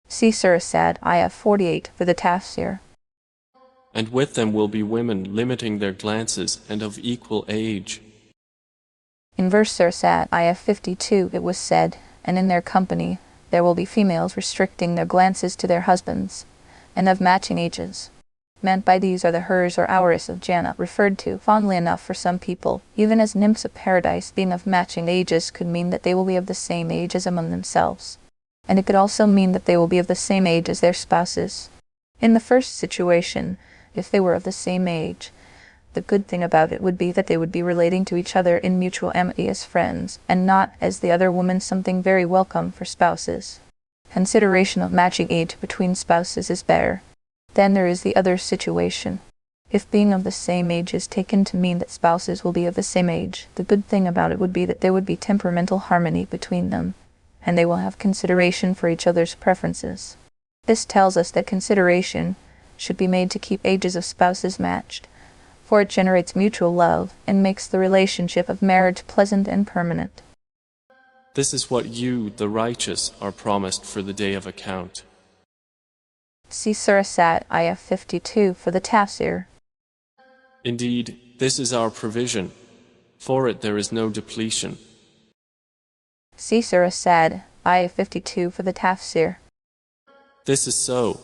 See Surah Sad, Ayah 48, for the Tafsir. And with them will be women limiting their glances and of equal age. In verse Surah Sad, Ayah 52, it was said, and in their company there will be females restricting their glances to their husbands, and of matching ages. Meant by these are the hurs or auris of Jannah, referred to, fondly enough for some people, even as nymphs of paradise being of matching ages could mean that they will be of the same age as among themselves. And it could also mean that they will be of the same age as their spouses. In the first situation, if they were of the same age, the good thing about it would be that they would be relating to each other in mutual amity as friends, and not as the other woman something very welcome for spouses. Consideration of matching age between spouses is better. Then there is the other situation. If being of the same age is taken to mean that spouses will be of the same age, the good thing about it would be that there would be temperamental harmony between them, and they will have consideration for each other's preferences. This tells us that consideration should be made to keep ages of spouses matched, for it generates mutual love and makes the relationship of marriage pleasant and permanent. This is what you, the righteous, are promised for the day of account. See Surah Sad, Ayah 52 for the Tafsir. Indeed, this is our provision. For it there is no depletion. See Surah Sad, Ayah 52 for the Tafsir. This is so,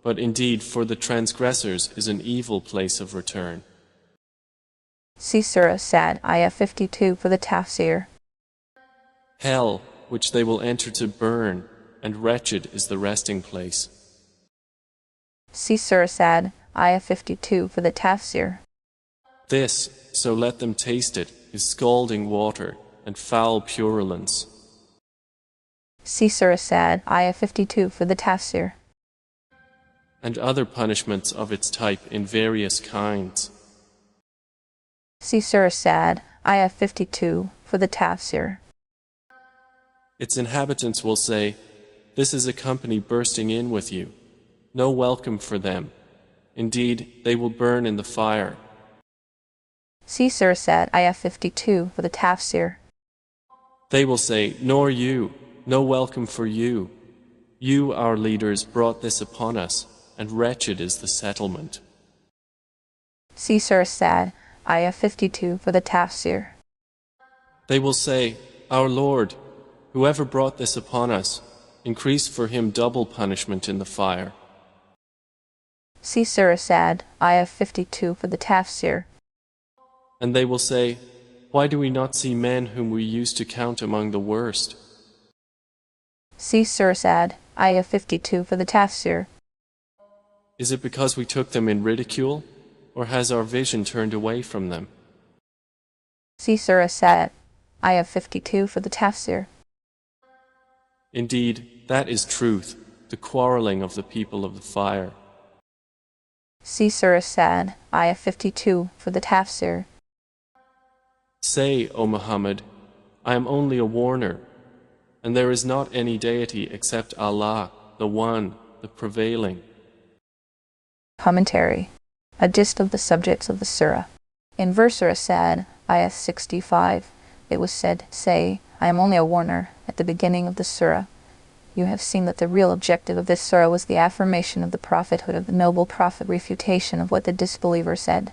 but indeed for the transgressors is an evil place of return. See Surah Sad, Ayah 52 for the Tafsir. Hell, which they will enter to burn, and wretched is the resting place. See Surah Sad, Ayah 52 for the Tafsir. This, so let them taste it, is scalding water and foul purulence. See Surah Sad, Ayah 52 for the Tafsir. And other punishments of its type in various kinds. See Surah Sad, Ayah 52 for the Tafsir. Its inhabitants will say, "This is a company bursting in with you. No welcome for them. Indeed, they will burn in the fire." See Surah Sad, Ayah 52 for the Tafsir. They will say, "Nor you, no welcome for you. You, our leaders, brought this upon us, and wretched is the settlement." See Surah Sad, Ayah 52 for the Tafsir. They will say, "Our Lord, whoever brought this upon us, increase for him double punishment in the fire." See Surah Sad, Ayah 52 for the Tafsir. And they will say, "Why do we not see men whom we used to count among the worst?" See Surah Sad, Ayah 52 for the Tafsir. Is it because we took them in ridicule, or has our vision turned away from them? See Surah Sad, Ayah 52 for the Tafsir. Indeed, that is truth, the quarreling of the people of the fire. See Surah Sad, Ayah 52 for the Tafsir. Say, O Muhammad, I am only a warner, and there is not any deity except Allah, the One, the Prevailing. Commentary. A gist of the subjects of the Surah. In verse Surah Sad, Ayah 65, it was said, "Say, I am only a warner," at the beginning of the Surah. You have seen that the real objective of this Surah was the affirmation of the prophethood of the noble prophet, refutation of what the disbeliever said.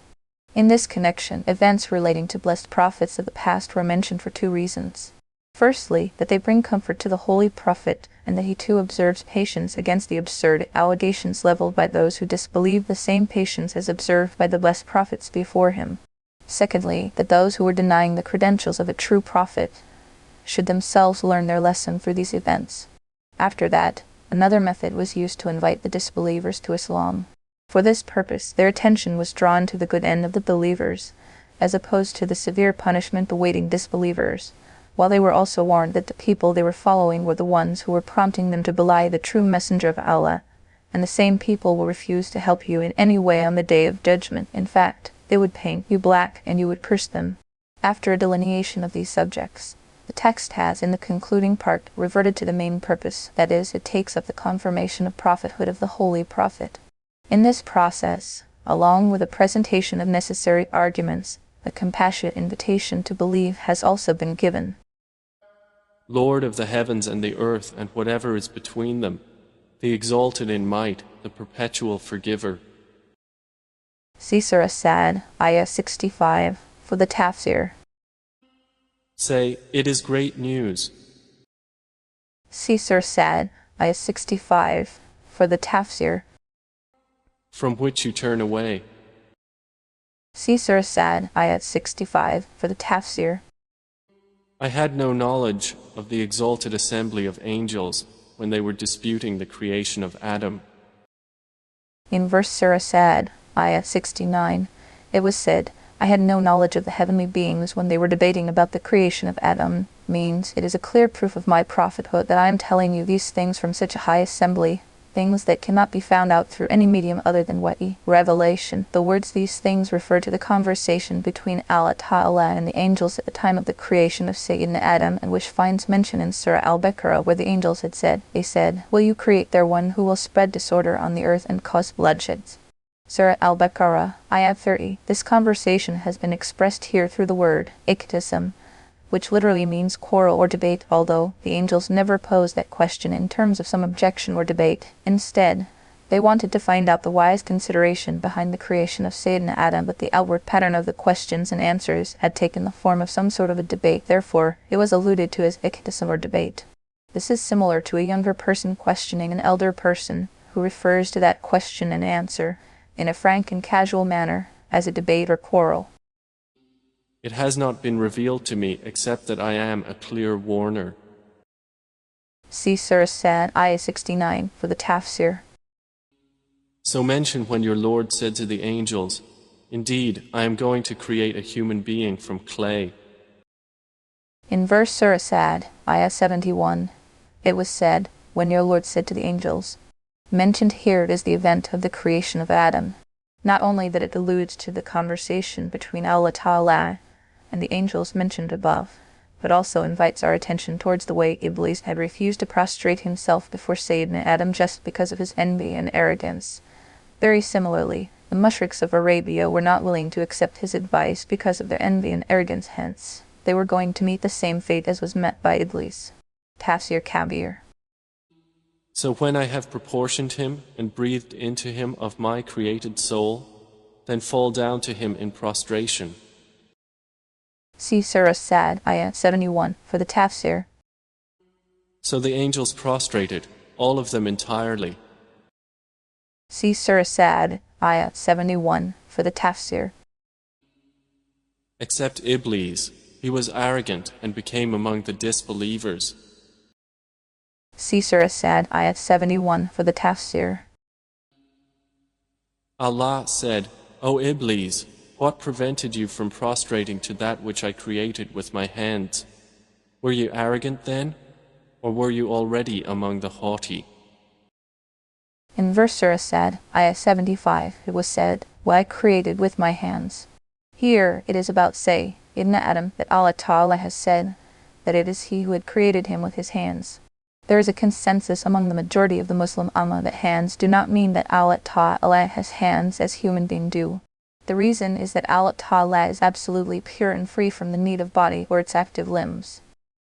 In this connection, events relating to blessed prophets of the past were mentioned for two reasons. Firstly, that they bring comfort to the holy prophet, and that he too observes patience against the absurd allegations leveled by those who disbelieve, the same patience as observed by the blessed prophets before him. Secondly, that those who were denying the credentials of a true prophet should themselves learn their lesson through these events. After that, another method was used to invite the disbelievers to Islam. For this purpose, their attention was drawn to the good end of the believers, as opposed to the severe punishment awaiting disbelievers, while they were also warned that the people they were following were the ones who were prompting them to belie the true messenger of Allah, and the same people will refuse to help you in any way on the day of judgment. In fact, they would paint you black and you would curse them. After a delineation of these subjects, the text has, in the concluding part, reverted to the main purpose, that is, it takes up the confirmation of prophethood of the Holy Prophet. In this process, along with a presentation of necessary arguments, the compassionate invitation to believe has also been given. Lord of the heavens and the earth and whatever is between them, the exalted in might, the perpetual forgiver. See Surah Sad, Ayah 65, for the Tafsir. Say, it is great news. See Surah Sad, Ayah 65, for the Tafsir. From which you turn away. See Surah Sad, Ayah 65, for the Tafsir. I had no knowledge of the exalted assembly of angels when they were disputing the creation of Adam. In verse Surah Sad, Ayah 69, it was said, I had no knowledge of the heavenly beings when they were debating about the creation of Adam, means, it is a clear proof of my prophethood that I am telling you these things from such a high assembly, things that cannot be found out through any medium other than wahi, revelation. The words these things refer to the conversation between Allah Ta'ala and the angels at the time of the creation of Sayyidina Adam, and which finds mention in Surah Al-Baqarah, where the angels had said, they said, will you create there one who will spread disorder on the earth and cause bloodsheds? Surah Al-Baqarah, Ayah 30. This conversation has been expressed here through the word iktisam, which literally means quarrel or debate, although the angels never posed that question in terms of some objection or debate. Instead, They wanted to find out the wise consideration behind the creation of Sayyidina Adam, but the outward pattern of the questions and answers had taken the form of some sort of a debate. Therefore, it was alluded to as ikhtisam, or debate. This is similar to a younger person questioning an elder person, who refers to that question and answer in a frank and casual manner as a debate or quarrel. It has not been revealed to me except that I am a clear warner. See Surah Sad, Ayah 69 for the Tafsir. So mention when your Lord said to the angels, "Indeed, I am going to create a human being from clay." In verse Surah Sad, Ayah 71, it was said, when your Lord said to the angels. Mentioned here is the event of the creation of Adam. Not only that it alludes to the conversation between Allah Ta'ala and the angels mentioned above, but also invites our attention towards the way Iblis had refused to prostrate himself before Sayyidina Adam just because of his envy and arrogance. Very similarly, the mushriks of Arabia were not willing to accept his advice because of their envy and arrogance, hence, they were going to meet the same fate as was met by Iblis. Tafsir Kabir. So when I have proportioned him and breathed into him of my created soul, then fall down to him in prostration. See Surah Sad, Ayah 71 for the Tafsir. So the angels prostrated, all of them entirely. See Surah Sad, Ayah 71 for the Tafsir. Except Iblis, he was arrogant and became among the disbelievers. See Surah Sad, Ayah 71 for the Tafsir. Allah said, "O Iblis, what prevented you from prostrating to that which I created with my hands? Were you arrogant then, or were you already among the haughty?" In verse Surah Sad, Ayah 75, it was said, "What I created with my hands." Here it is about Sayyidina Adam that Allah Ta'ala has said that it is He who had created him with His hands. There is a consensus among the majority of the Muslim Ummah that hands do not mean that Allah Ta'ala has hands as human beings do. The reason is that Allah Ta'ala is absolutely pure and free from the need of body or its active limbs.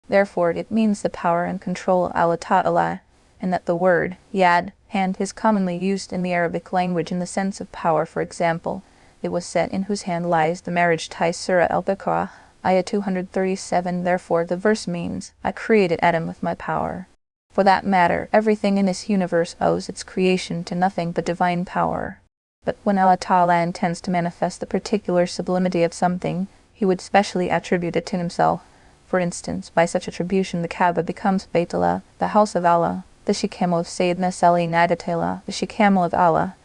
Therefore, it means the power and control of Allah Ta'ala, and that the word yad, hand, is commonly used in the Arabic language in the sense of power. For example, it was said, "In whose hand lies the marriage tie," Surah Al-Baqarah, Ayah 237. Therefore, the verse means, "I created Adam with my power." For that matter, everything in this universe owes its creation to nothing but divine power. But when Allah Ta'ala intends to manifest the particular sublimity of something, He would specially attribute it to Himself. For instance, by such attribution the Kaaba becomes Baytullah, the house of Allah, the Shikam of Sayyidina Salih Nadatayla, the Shikam of Allah,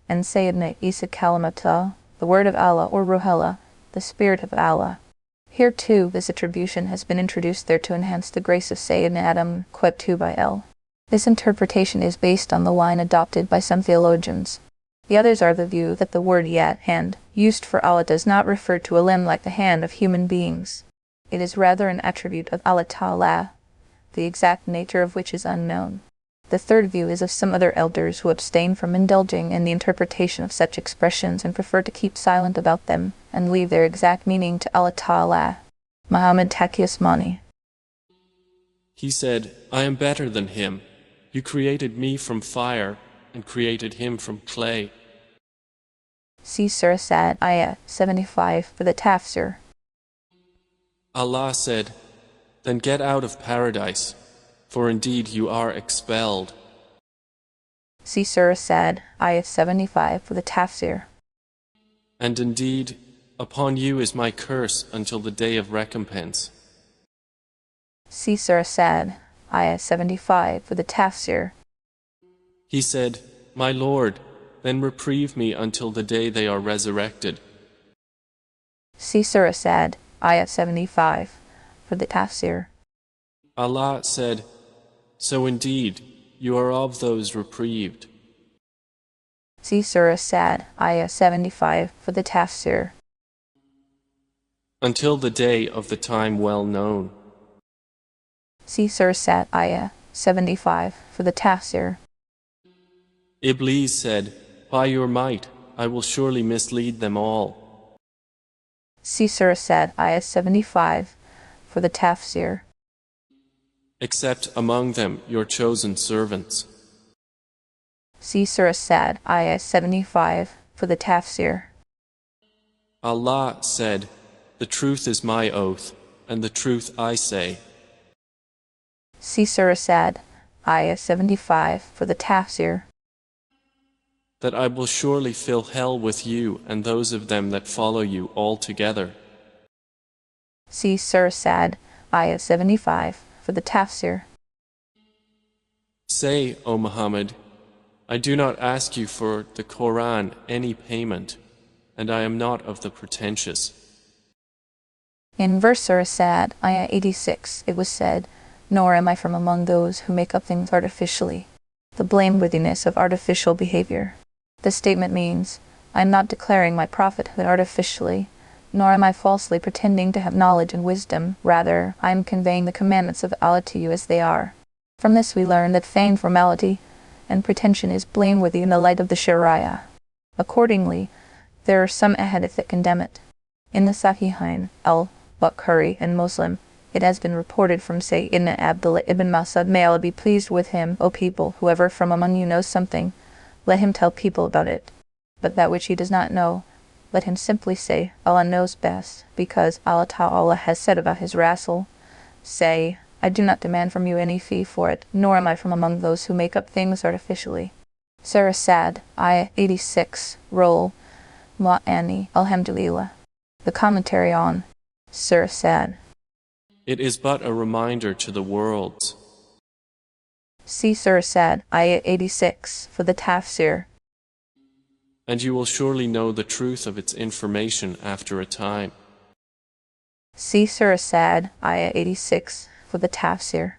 and Sayyidina Isa Kalimatullah, the word of Allah, or Ruhullah, the spirit of Allah. Here too, this attribution has been introduced there to enhance the grace of Sayyidina Adam, Qeb 2 by L. This interpretation is based on the line adopted by some theologians. The others are the view that the word yad, hand, used for Allah does not refer to a limb like the hand of human beings. It is rather an attribute of Allah Ta'ala, the exact nature of which is unknown. The third view is of some other elders who abstain from indulging in the interpretation of such expressions and prefer to keep silent about them and leave their exact meaning to Allah Ta'ala. Muhammad Taqi Usmani. He said, "I am better than him. You created me from fire and created him from clay." See Surah Sad, Ayah 75 for the Tafsir. Allah said, "Then get out of paradise, for indeed you are expelled." See Surah Sad, Ayah 75 for the Tafsir. And indeed, upon you is my curse until the day of recompense. See Surah Sad, Ayah 75 for the Tafsir. He said, "My Lord, then reprieve me until the day they are resurrected." See Surah Sad, Ayah 75 for the Tafsir. Allah said, "So indeed, you are of those reprieved." See Surah Sad, Ayah 75 for the Tafsir. Until the day of the time well known. See Surah Sad, Ayah 75 for the Tafsir. Iblis said, "By your might, I will surely mislead them all." See Surah Sad, Ayah 75 for the Tafsir. Except among them your chosen servants. See Surah Sad, Ayah 75, for the Tafsir. Allah said, "The truth is my oath, and the truth I say." See Surah Sad, Ayah 75, for the Tafsir. That I will surely fill hell with you and those of them that follow you all together. See Surah Sad, Ayah 75, for the Tafsir. Say, O Muhammad, I do not ask you for the Quran any payment, and I am not of the pretentious. In verse Surah Sad, Ayah 86, it was said, "Nor am I from among those who make up things artificially." The blameworthiness of artificial behavior. This statement means, I am not declaring my prophethood artificially, nor am I falsely pretending to have knowledge and wisdom. Rather, I am conveying the commandments of Allah to you as they are. From this we learn that feigned formality and pretension is blameworthy in the light of the Sharia. Accordingly, there are some ahadith that condemn it. In the Sahihain, Al-Bukhari, and Muslim, it has been reported from Sayyidina Abdullah ibn Mas'ud, may Allah be pleased with him, O people, whoever from among you knows something, let him tell people about it. But that which he does not know, let him simply say, Allah knows best, because Allah Ta'ala has said about his Rasul, say, I do not demand from you any fee for it, nor am I from among those who make up things artificially. Surah Sad, Ayah 86, Roll, Ma'ani, Alhamdulillah. The commentary on Surah Sad. It is but a reminder to the worlds. See Surah Sad, Ayah 86, for the Tafsir. And you will surely know the truth of its information after a time. See Surah Sad, Ayah 86, for the Tafsir.